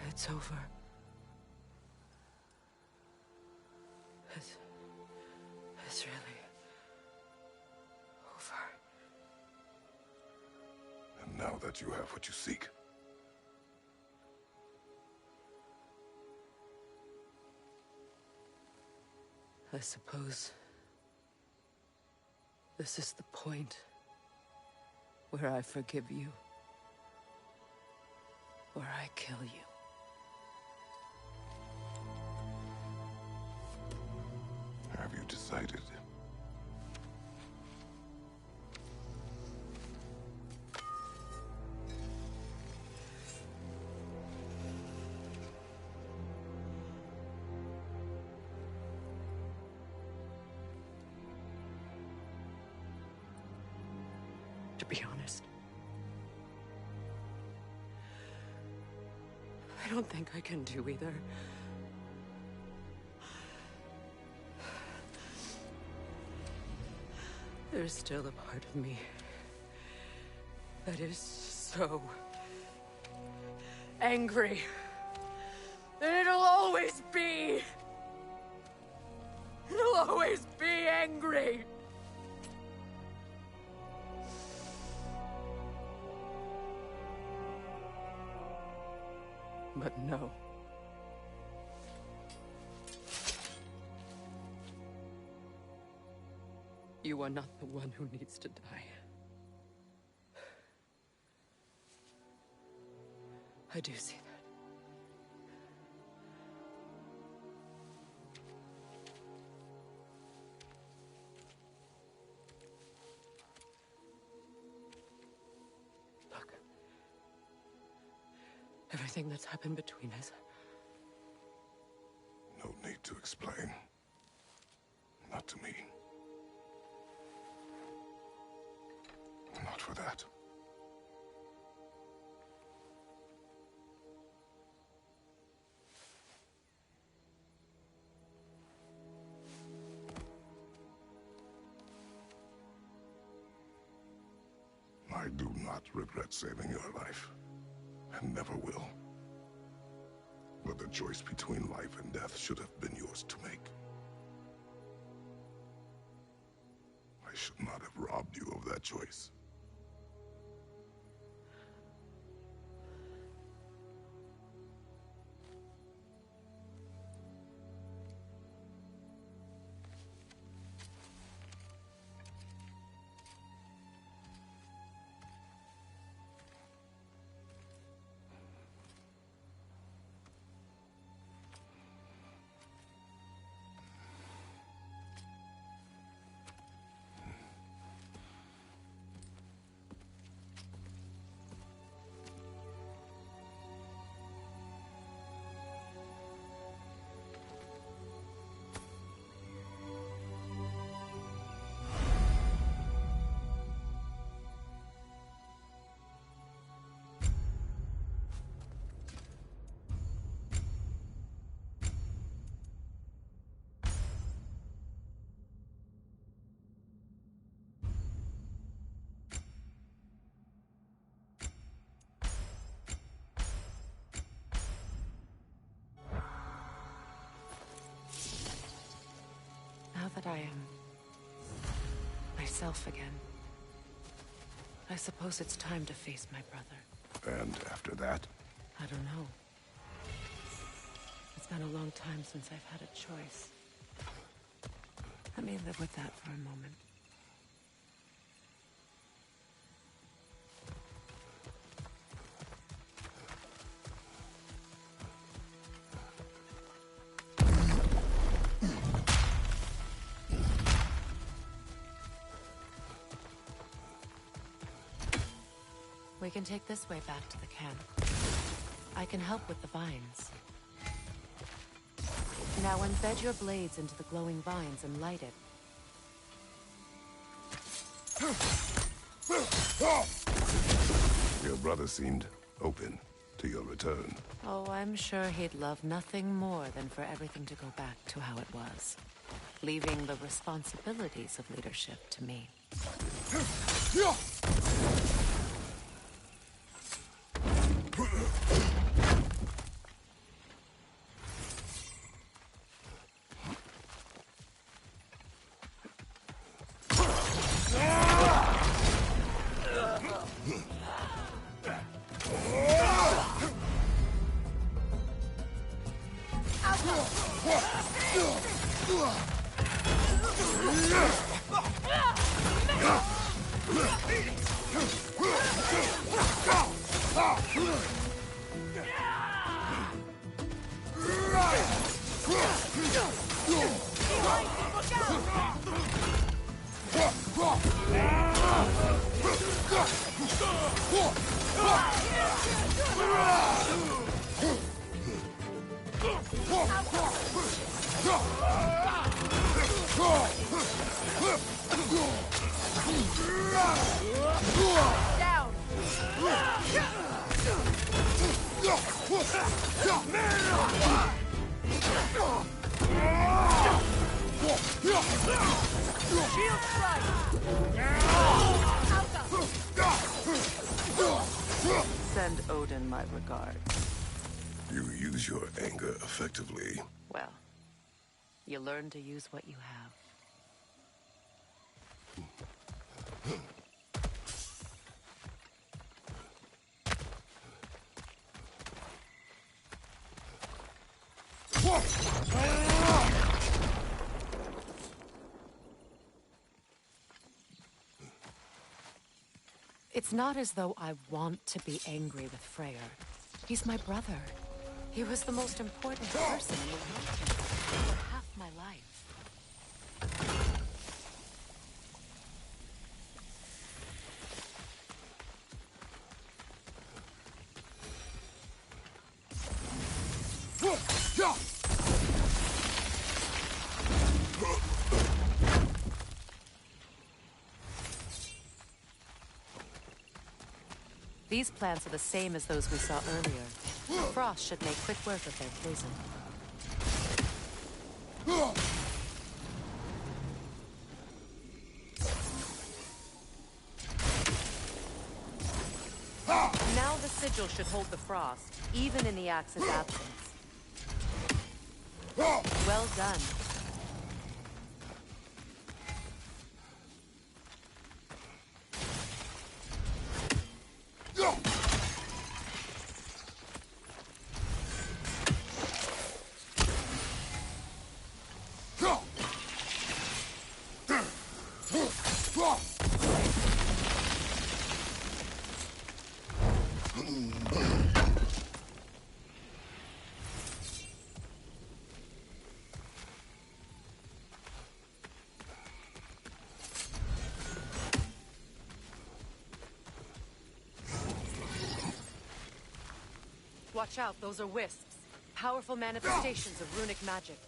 It's over. It's really over. And now that you have what you seek, I suppose this is the point where I forgive you, where I kill you. have you decided? To be honest, I don't think I can do either. There's still a part of me that is so angry that it'll always be. It'll always be angry. But no. You are not the one who needs to die. I do see that. Look. Everything that's happened between us. No need to explain. Not to me. Not for that. I do not regret saving your life, and never will. But the choice between life and death should have been yours to make. I should not have robbed you of that choice. Now that I am myself again, I suppose it's time to face my brother. And after that? I don't know. It's been a long time since I've had a choice. Let me live with that for a moment. We can take this way back to the camp. I can help with the vines. Now embed your blades into the glowing vines and light it. Your brother seemed open to your return. Oh, I'm sure he'd love nothing more than for everything to go back to how it was. leaving the responsibilities of leadership to me. Send Odin my regards. You use your anger effectively. Well, you learn to use what you have. It's not as though I want to be angry with Freyr. He's my brother. He was the most important person in the world to me for half my life. These plants are the same as those we saw earlier. Frost should make quick work of their poison. Now the sigil should hold the frost, even in the axe's absence. Well done. Watch out, those are wisps. Powerful manifestations of runic magic.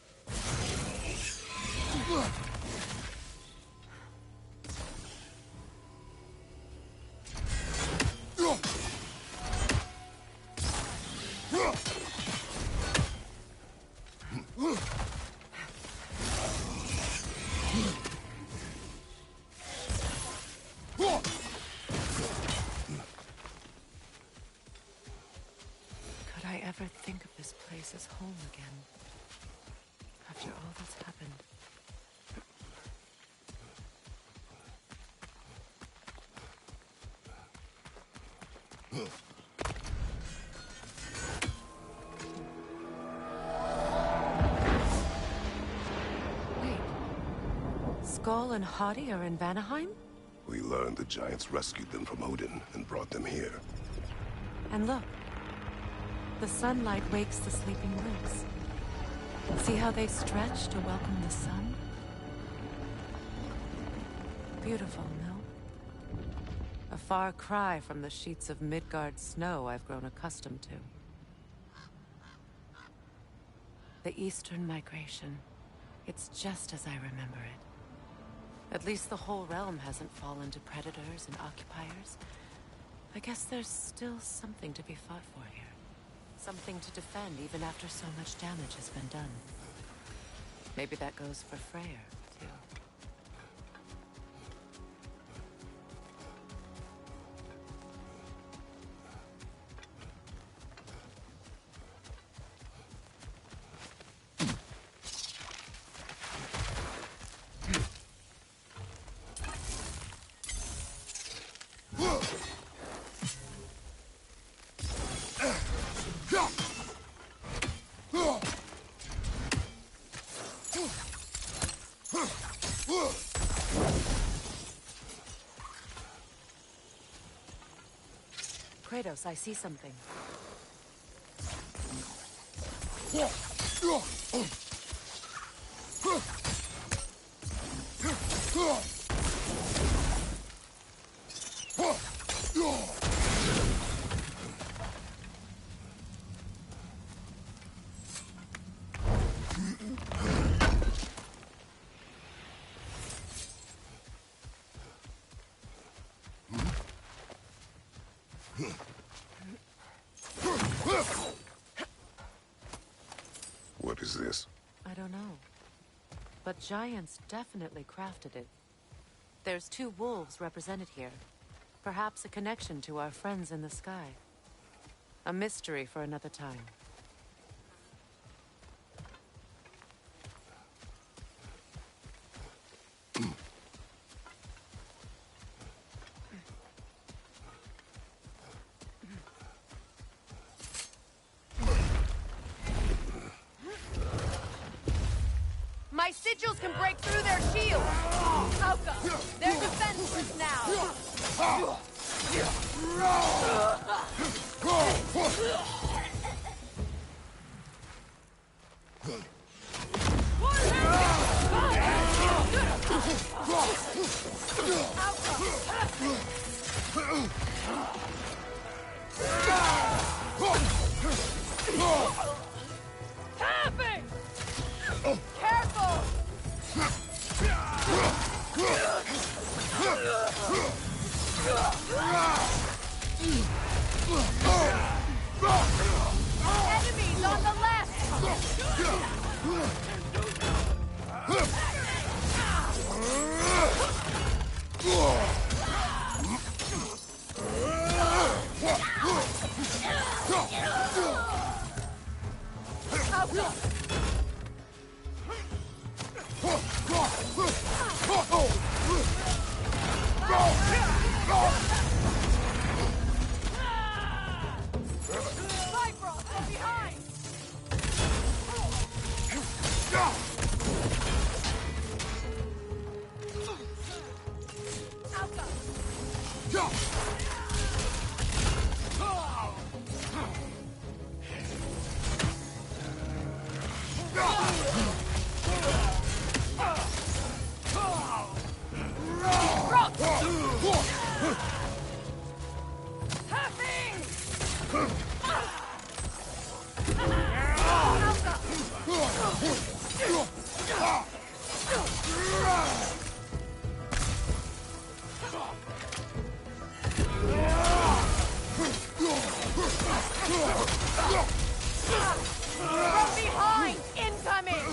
Ever think of this place as home again? After all that's happened. Wait. Skoll and Hati are in Vanaheim? We learned the giants rescued them from Odin and brought them here. And look. The sunlight wakes the sleeping woods. See how they stretch to welcome the sun? Beautiful, no? A far cry from the sheets of Midgard snow I've grown accustomed to. The Eastern Migration. It's just as I remember it. At least the whole realm hasn't fallen to predators and occupiers. I guess there's still something to be fought for here. Something to defend even after so much damage has been done. Maybe that goes for Freyr, too. Kratos, I see something. What is this? I don't know. But giants definitely crafted it. There's 2 wolves represented here. Perhaps a connection to our friends in the sky. A mystery for another time. My sigils can break through their shields! Auka, they're defenseless now! Tapping! Careful! Enemies on the left! Bifrost from behind! From behind! Incoming!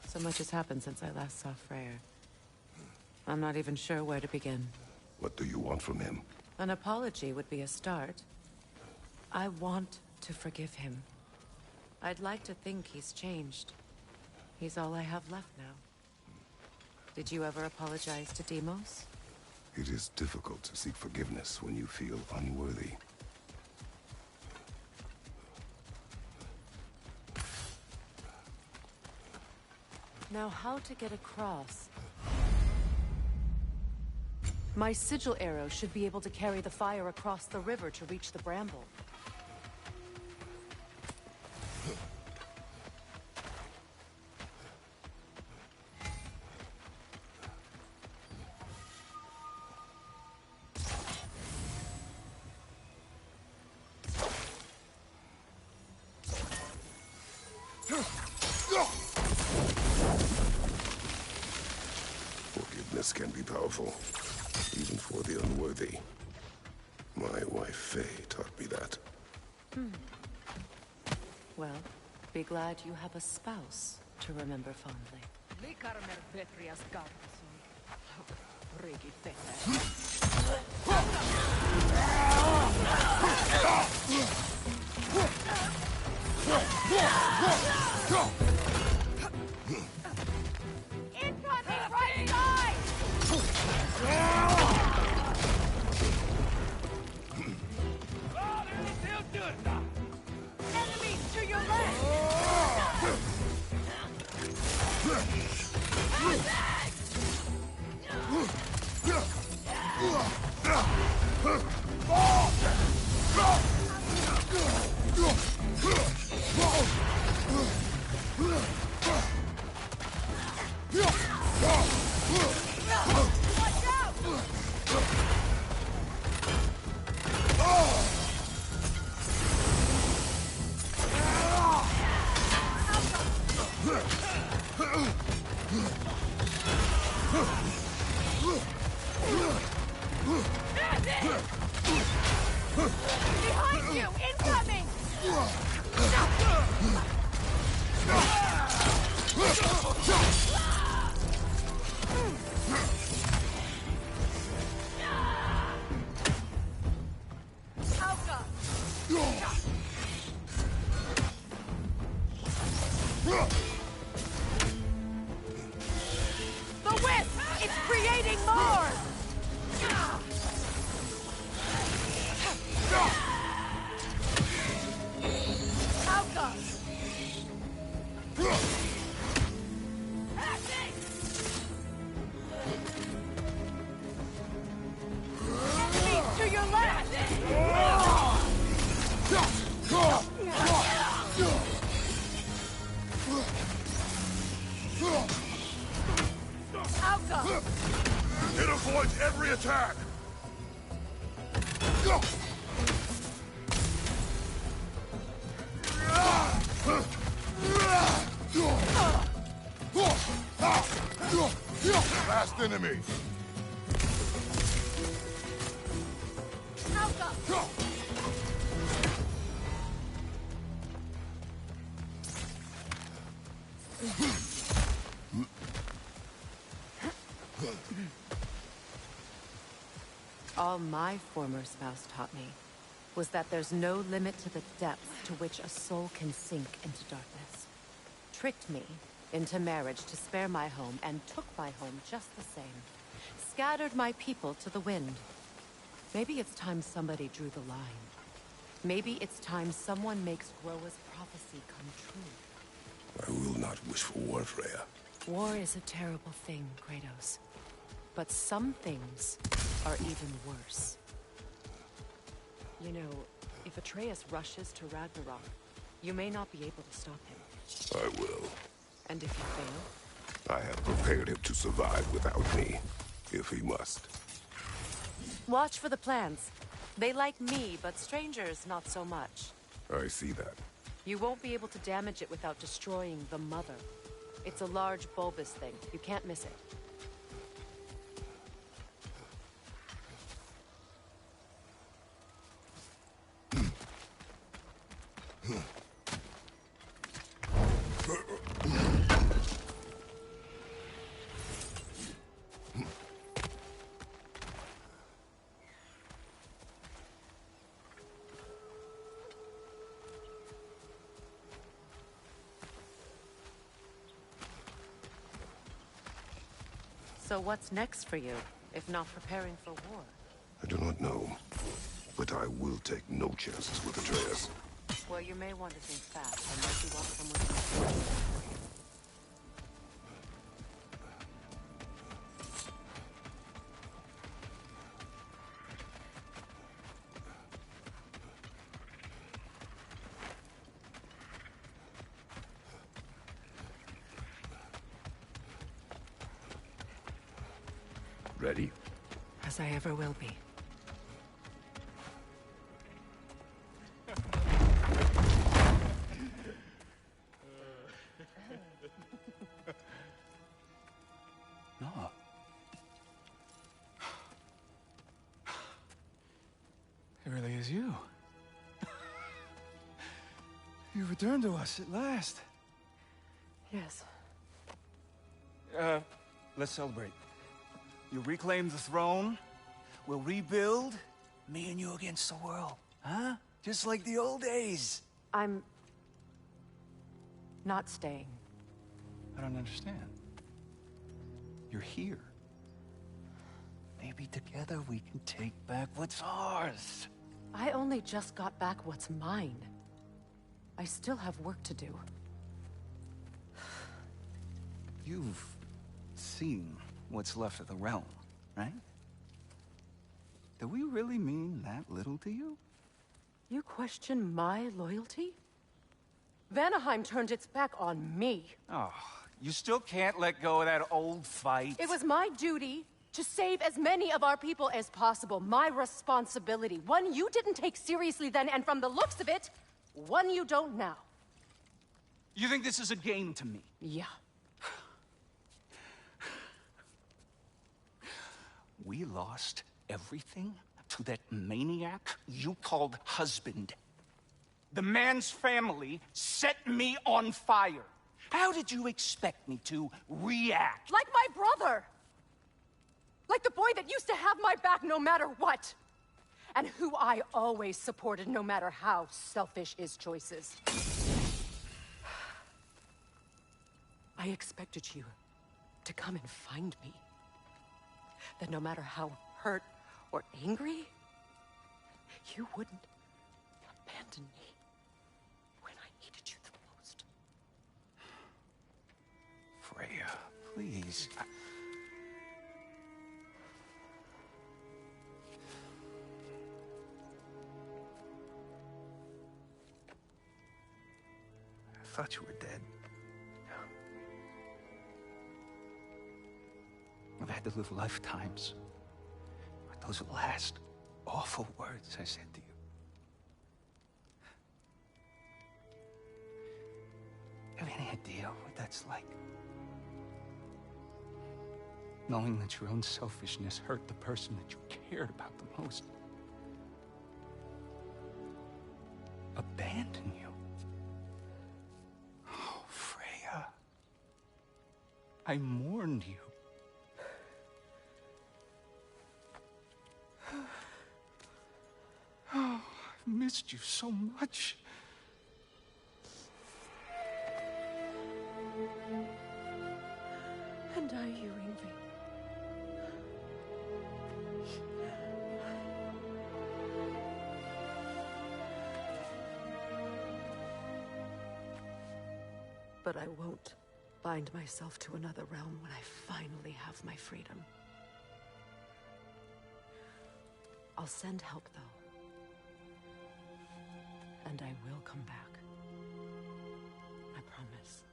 So much has happened since I last saw Freyr. I'm not even sure where to begin. What do you want from him? An apology would be a start. I want to forgive him. I'd like to think he's changed. He's all I have left now. Did you ever apologize to Deimos? It is difficult to seek forgiveness when you feel unworthy. Now, how to get across? My sigil arrow should be able to carry the fire across the river to reach the bramble. Forgiveness can be powerful. even for the unworthy. My wife Faye taught me that. Well, be glad you have a spouse to remember fondly. Incoming right side! Enemies to your left! Watch out! Behind you! Incoming! Alka! The wisp! It's creating more! Alka! Enemies to your left! Alka! It avoids every attack! Last enemy! Alka! All my former spouse taught me was that there's no limit to the depths to which a soul can sink into darkness. Tricked me into marriage to spare my home and took my home just the same. Scattered my people to the wind. Maybe it's time somebody drew the line. Maybe it's time someone makes Groa's prophecy come true. I will not wish for war, Freya. War is a terrible thing, Kratos. But some things are even worse. You know, if Atreus rushes to Ragnarok, you may not be able to stop him. I will. And if you fail? I have prepared him to survive without me, if he must. Watch for the plants. They like me, but strangers not so much. I see that. You won't be able to damage it without destroying the mother. It's a large bulbous thing. You can't miss it. So what's next for you, if not preparing for war? I do not know, but I will take no chances with Atreus. Well, you may want to think fast, unless you want someone to... Ready? As I ever will be. No. really is you. You returned to us at last. Yes. Let's celebrate. You reclaim the throne, we'll rebuild, me and you against the world. Huh? Just like the old days. I'm... not staying. I don't understand. You're here. Maybe together we can take back what's ours. I only just got back what's mine. I still have work to do. You've seen what's left of the realm, right? Do we really mean that little to you? You question my loyalty? Vanaheim turned its back on me. Oh, you still can't let go of that old fight? It was my duty to save as many of our people as possible. My responsibility. One you didn't take seriously then, and from the looks of it, one you don't now. You think this is a game to me? Yeah. We lost everything to that maniac you called husband. The man's family set me on fire. How did you expect me to react? Like my brother! Like the boy that used to have my back no matter what! And who I always supported no matter how selfish his choices. I expected you to come and find me. That no matter how hurt or angry, you wouldn't abandon me when I needed you the most. Freya, please. I thought you were dead. I've had to live lifetimes with those last awful words I said to you. Have any idea what that's like? Knowing that your own selfishness hurt the person that you cared about the most. Abandon you. Oh, Freya. I mourned you. Oh, I've missed you so much. And are you, Ingrid? But I won't bind myself to another realm when I finally have my freedom. I'll send help, though. And I will come back. I promise.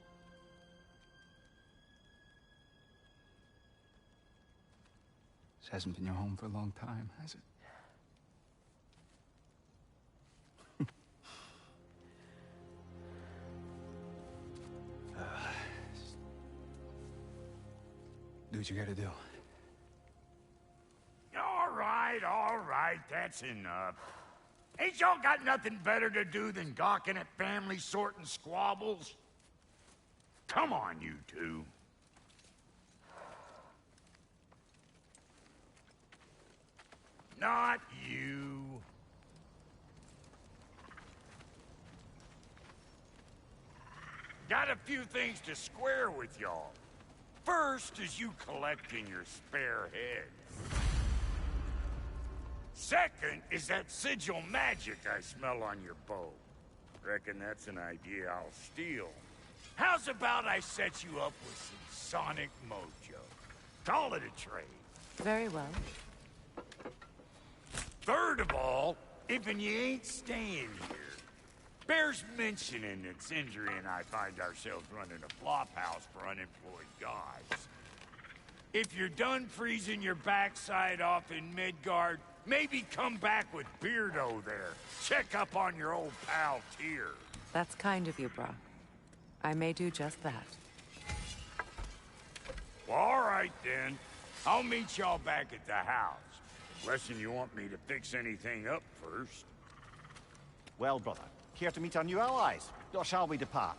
This hasn't been your home for a long time, has it? Do what you gotta do. All right, that's enough. Ain't y'all got nothing better to do than gawking at family sorting squabbles? Come on, you two. Not you. Got a few things to square with y'all. First is you collecting your spare heads. Second is that sigil magic I smell on your bow. Reckon that's an idea I'll steal. How's about I set you up with some sonic mojo? Call it a trade. Very well. Third of all, if you ain't staying here, bears mentioning that Sindri and I find ourselves running a flop house for unemployed guys. If you're done freezing your backside off in Midgard, maybe come back with Beardo there. Check up on your old pal Tyr. That's kind of you, Brock. I may do just that. Well, all right then. I'll meet y'all back at the house. Unless you want me to fix anything up first. Well, brother, care to meet our new allies? Or shall we depart?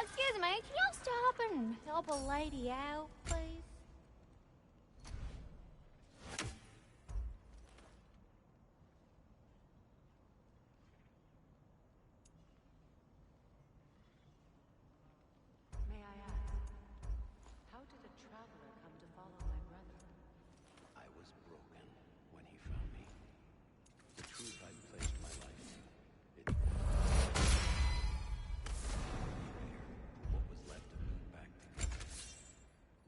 Excuse me, can y'all stop and help a lady out, please? May I ask, how did a traveler come to follow my brother? I was broken when he found me. The truth I placed my life in. What was left of me back together.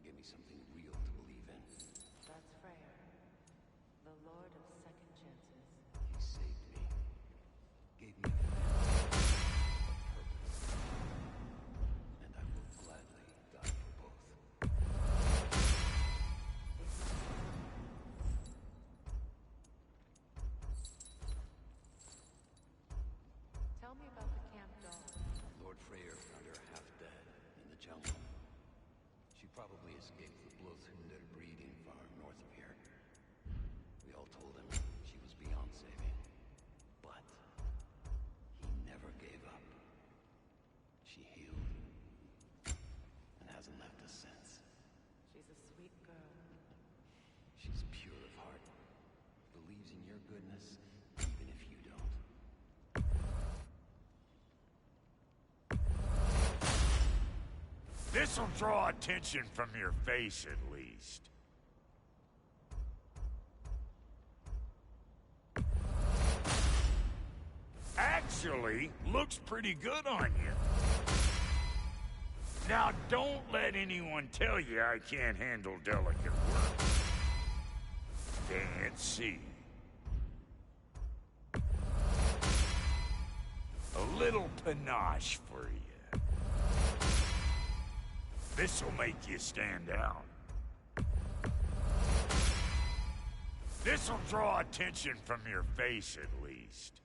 Give me something real to believe in. That's Freyr, the Lord of Second Chances. He saved me. Gave me a family, a purpose. And I will gladly die for both. Tell me about the Camp Doll. Lord Freyr found her half dead in the jungle. She probably escaped the Bloodhunder breeding far north of here. We all told him she was beyond saving. But he never gave up. She healed and hasn't left us since. She's a sweet girl. She's pure of heart. Believes in your goodness, even if you don't. This'll draw attention from your face, at least. Actually, looks pretty good on you. Now, don't let anyone tell you I can't handle delicate work. Can't see. A little panache for you. This'll make you stand out. This'll draw attention from your face, at least.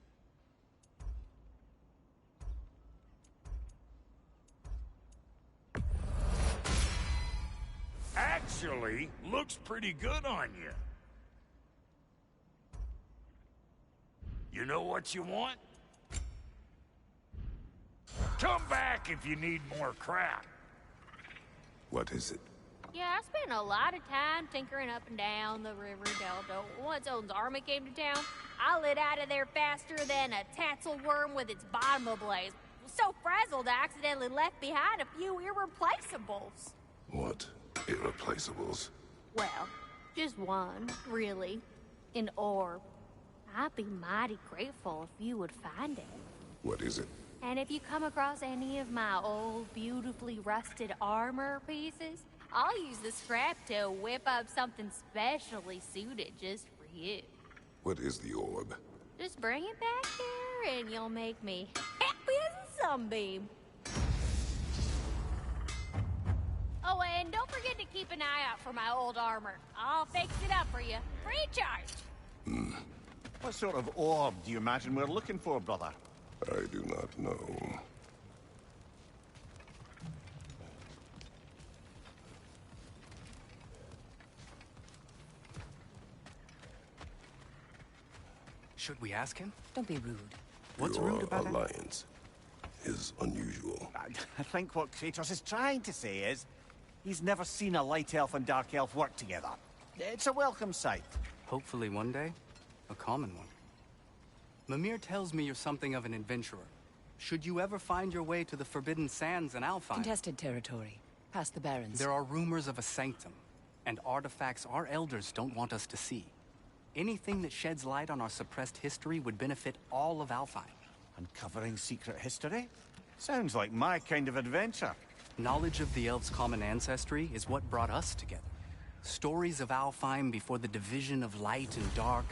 Actually, looks pretty good on you. You know what you want? Come back if you need more crap. What is it? Yeah, I spent a lot of time tinkering up and down the river delta. Once Odin's army came to town, I lit out of there faster than a tassel worm with its bottom ablaze. So frazzled, I accidentally left behind a few irreplaceables. What? Irreplaceables? Well, just one, really. An orb. I'd be mighty grateful if you would find it. What is it? And if you come across any of my old, beautifully rusted armor pieces, I'll use the scrap to whip up something specially suited just for you. What is the orb? Just bring it back here and you'll make me happy as a sunbeam. Oh, and don't forget to keep an eye out for my old armor. I'll fix it up for you. Free charge. What sort of orb do you imagine we're looking for, brother? I do not know. Should we ask him? Don't be rude. What's Your rude about alliance is unusual. I think what Kratos is trying to say is, he's never seen a light elf and dark elf work together. It's a welcome sight. Hopefully one day, a common one. Mimir tells me you're something of an adventurer. Should you ever find your way to the Forbidden Sands in Alfheim... Contested territory. Past the Barrens. There are rumors of a sanctum, and artifacts our elders don't want us to see. Anything that sheds light on our suppressed history would benefit all of Alfheim. Uncovering secret history? Sounds like my kind of adventure. Knowledge of the elves' common ancestry is what brought us together. Stories of Alfheim before the division of light and dark.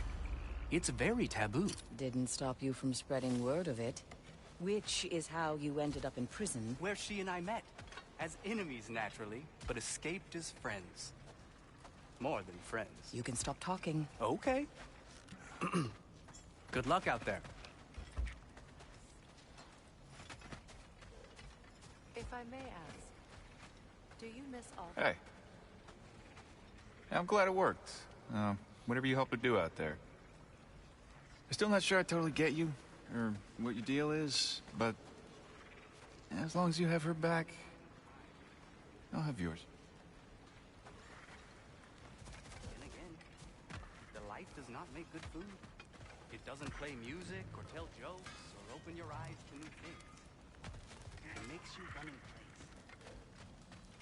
It's very taboo. Didn't stop you from spreading word of it. Which is how you ended up in prison. Where she and I met. As enemies, naturally, but escaped as friends. More than friends. You can stop talking. Okay. Good luck out there. If I may ask, do you miss all? Hey, I'm glad it worked. Whatever you hope to do out there. I'm still not sure I totally get you, or what your deal is, but as long as you have her back, I'll have yours. And again, the life does not make good food. It doesn't play music or tell jokes or open your eyes to new things. It makes you run in place.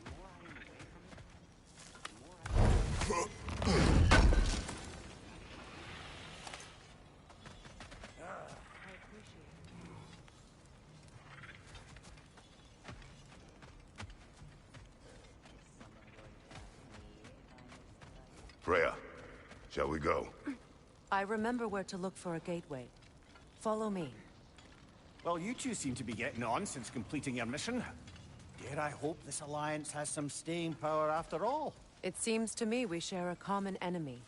The more I am away from it, the more I... Freya, shall we go? I remember where to look for a gateway. Follow me. Well, you two seem to be getting on since completing your mission. Dare I hope this alliance has some staying power after all? It seems to me we share a common enemy.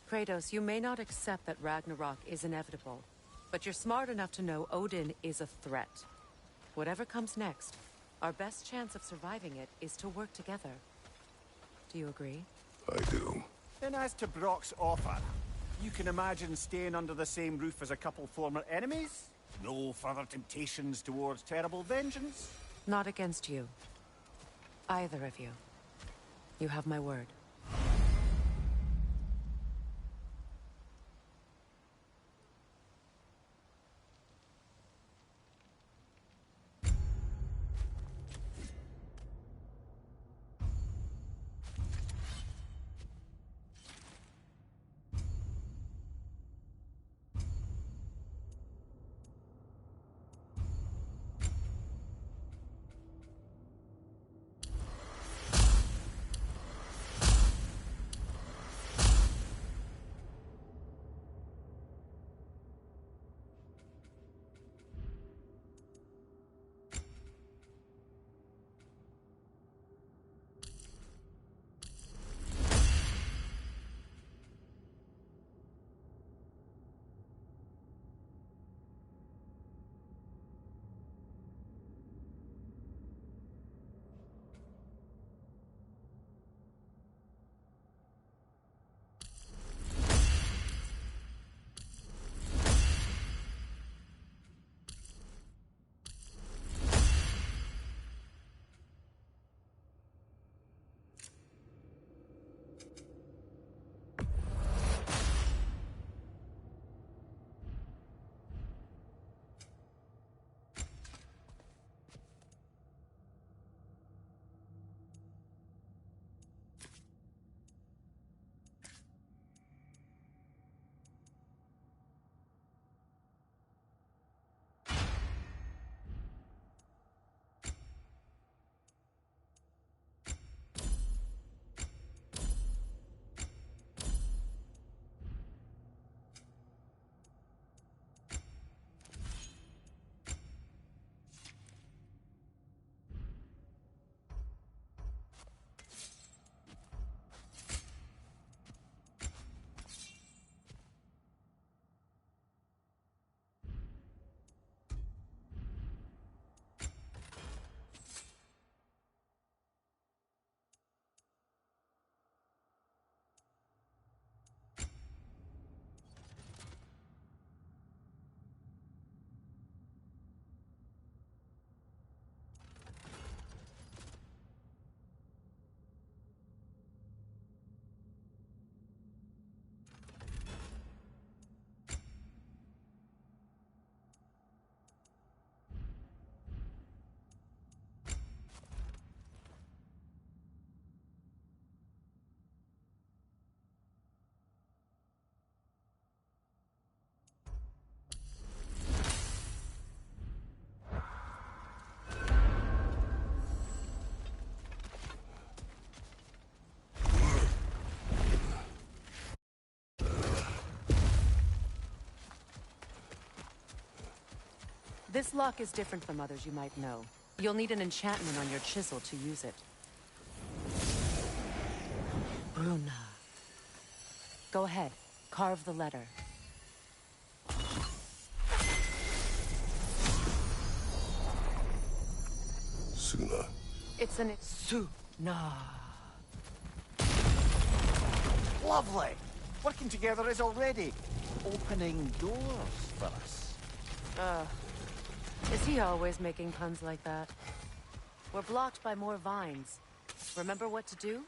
Kratos, you may not accept that Ragnarok is inevitable, but you're smart enough to know Odin is a threat. Whatever comes next, our best chance of surviving it is to work together. Do you agree? I do. Then as to Brock's offer, you can imagine staying under the same roof as a couple former enemies? No further temptations towards terrible vengeance? Not against you. Either of you. You have my word. This lock is different from others you might know. You'll need an enchantment on your chisel to use it. Bruna. Go ahead. Carve the letter. Suna. It's an Suna. Lovely. Working together is already opening doors for us. Is he always making puns like that? We're blocked by more vines. Remember what to do?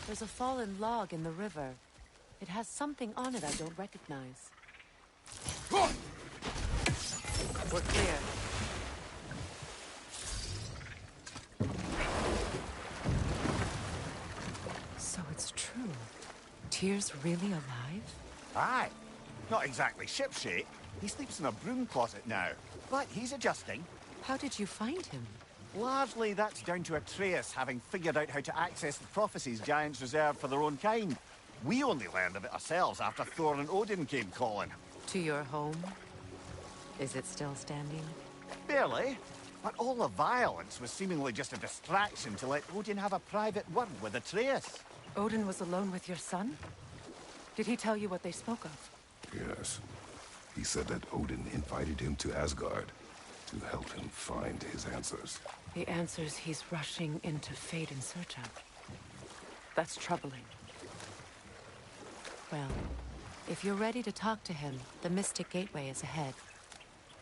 There's a fallen log in the river. It has something on it I don't recognize. We're clear. So it's true. Tyr's really alive? Aye. Not exactly shipshape. He sleeps in a broom closet now. But he's adjusting. How did you find him? Largely, that's down to Atreus having figured out how to access the prophecies giants reserved for their own kind. We only learned of it ourselves after Thor and Odin came calling. To your home? Is it still standing? Barely. But all the violence was seemingly just a distraction to let Odin have a private word with Atreus. Odin was alone with your son? Did he tell you what they spoke of? Yes. He said that Odin invited him to Asgard to help him find his answers. The answers he's rushing into fate in search of. That's troubling. Well, if you're ready to talk to him, the Mystic Gateway is ahead.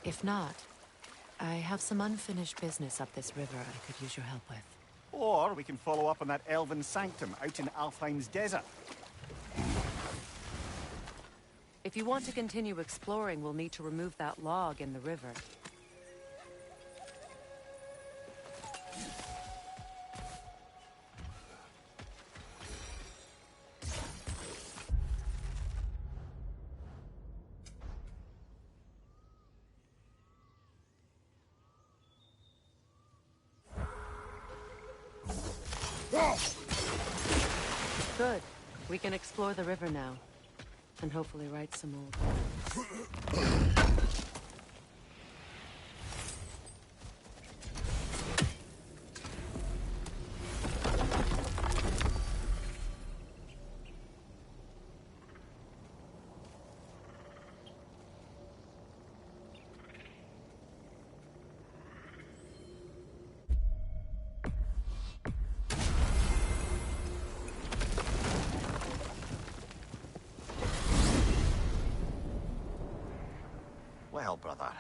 If not, I have some unfinished business up this river I could use your help with. Or we can follow up on that elven sanctum out in Alfheim's desert. If you want to continue exploring, we'll need to remove that log in the river. Good. We can explore the river now. And hopefully write some old... Well, brother,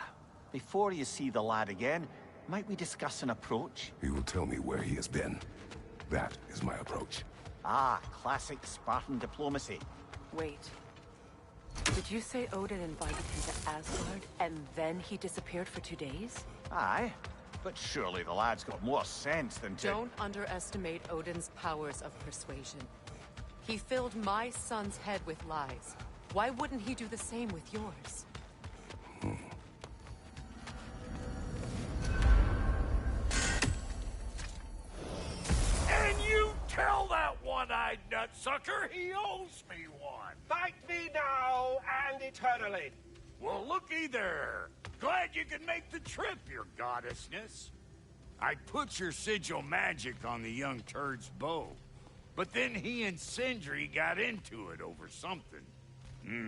before you see the lad again, might we discuss an approach? He will tell me where he has been. That is my approach. Ah, classic Spartan diplomacy. Wait. Did you say Odin invited him to Asgard, and then he disappeared for 2 days? Aye, but surely the lad's got more sense than to... Don't underestimate Odin's powers of persuasion. He filled my son's head with lies. Why wouldn't he do the same with yours? And you tell that one-eyed nutsucker he owes me one. Fight me now and eternally. Well, looky there. Glad you could make the trip, your goddessness. I put your sigil magic on the young turd's bow, but then he and Sindri got into it over something.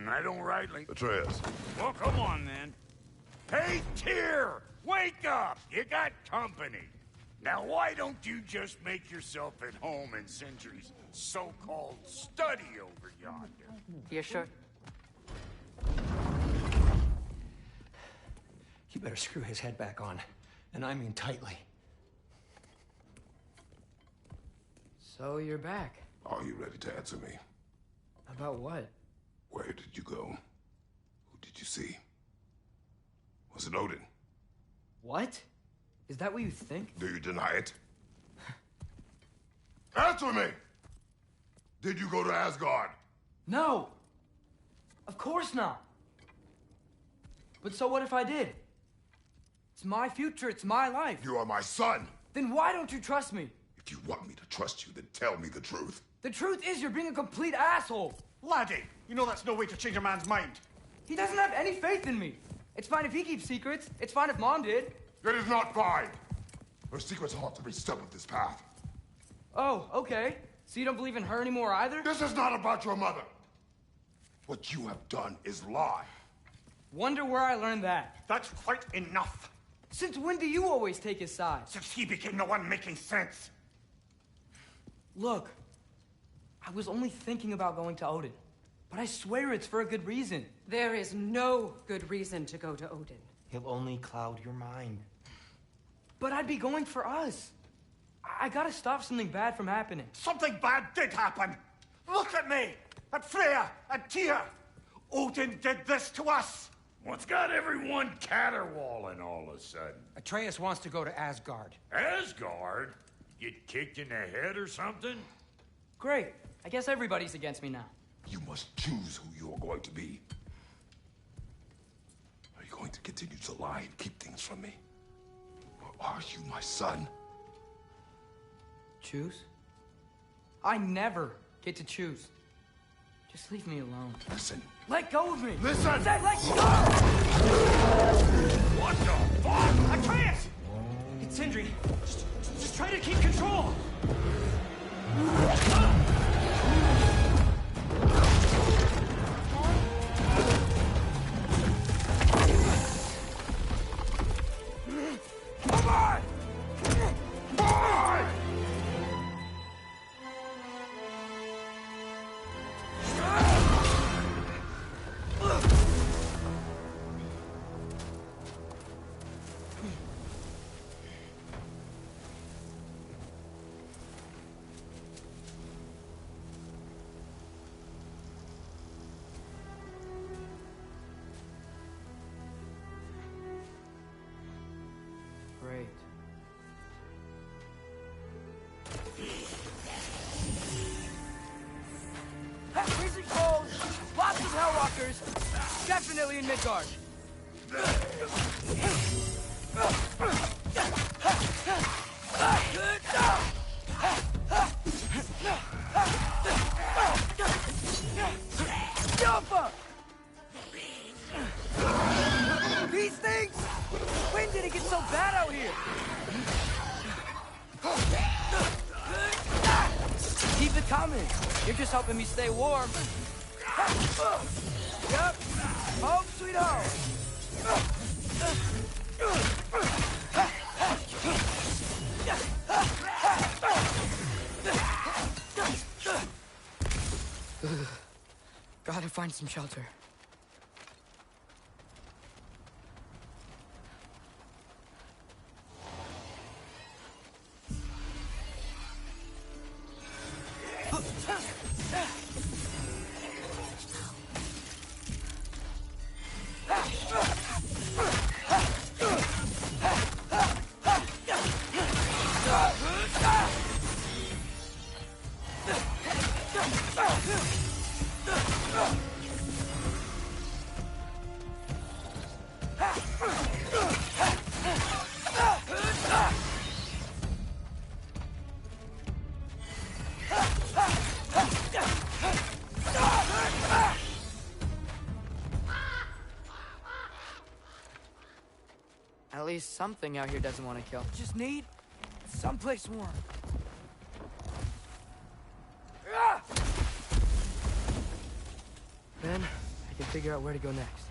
I don't rightly... Atreus. Well, come on, then. Hey, Tyr! Wake up! You got company. Now, why don't you just make yourself at home in Sindri's so-called study over yonder? You're sure? You better screw his head back on. And I mean tightly. So you're back. Are you ready to answer me? About what? Where did you go? Who did you see? Was it Odin? What? Is that what you think? Do you deny it? Answer me! Did you go to Asgard? No! Of course not! But so what if I did? It's my future, it's my life. You are my son. Then why don't you trust me? If you want me to trust you, then tell me the truth. The truth is you're being a complete asshole. Laddie, you know that's no way to change a man's mind. He doesn't have any faith in me. It's fine if he keeps secrets. It's fine if Mom did. It is not fine. Her secrets haunt every step of this path. Oh, okay. So you don't believe in her anymore either? This is not about your mother. What you have done is lie. Wonder where I learned that. That's quite enough. Since when do you always take his side? Since he became the one making sense. Look, I was only thinking about going to Odin. But I swear it's for a good reason. There is no good reason to go to Odin. He'll only cloud your mind. But I'd be going for us. I gotta stop something bad from happening. Something bad did happen. Look at me, at Freya, at Tyr. Odin did this to us. What's got everyone caterwauling all of a sudden? Atreus wants to go to Asgard. Asgard? Get kicked in the head or something? Great. I guess everybody's against me now. You must choose who you are going to be. Are you going to continue to lie and keep things from me? Or are you my son? Choose? I never get to choose. Just leave me alone. Listen. Let go of me! Listen! I said let go! What the fuck? Atreus! It's Sindri. Just try to keep control. Come on! Come on! Great. Freezing cold, lots of Hellwalkers, definitely in Midgard. These things! When did it get so bad out here? Keep it coming. You're just helping me stay warm. Yep. Home sweet home. Gotta find some shelter. At least something out here doesn't want to kill. Just need someplace warm. Then I can figure out where to go next.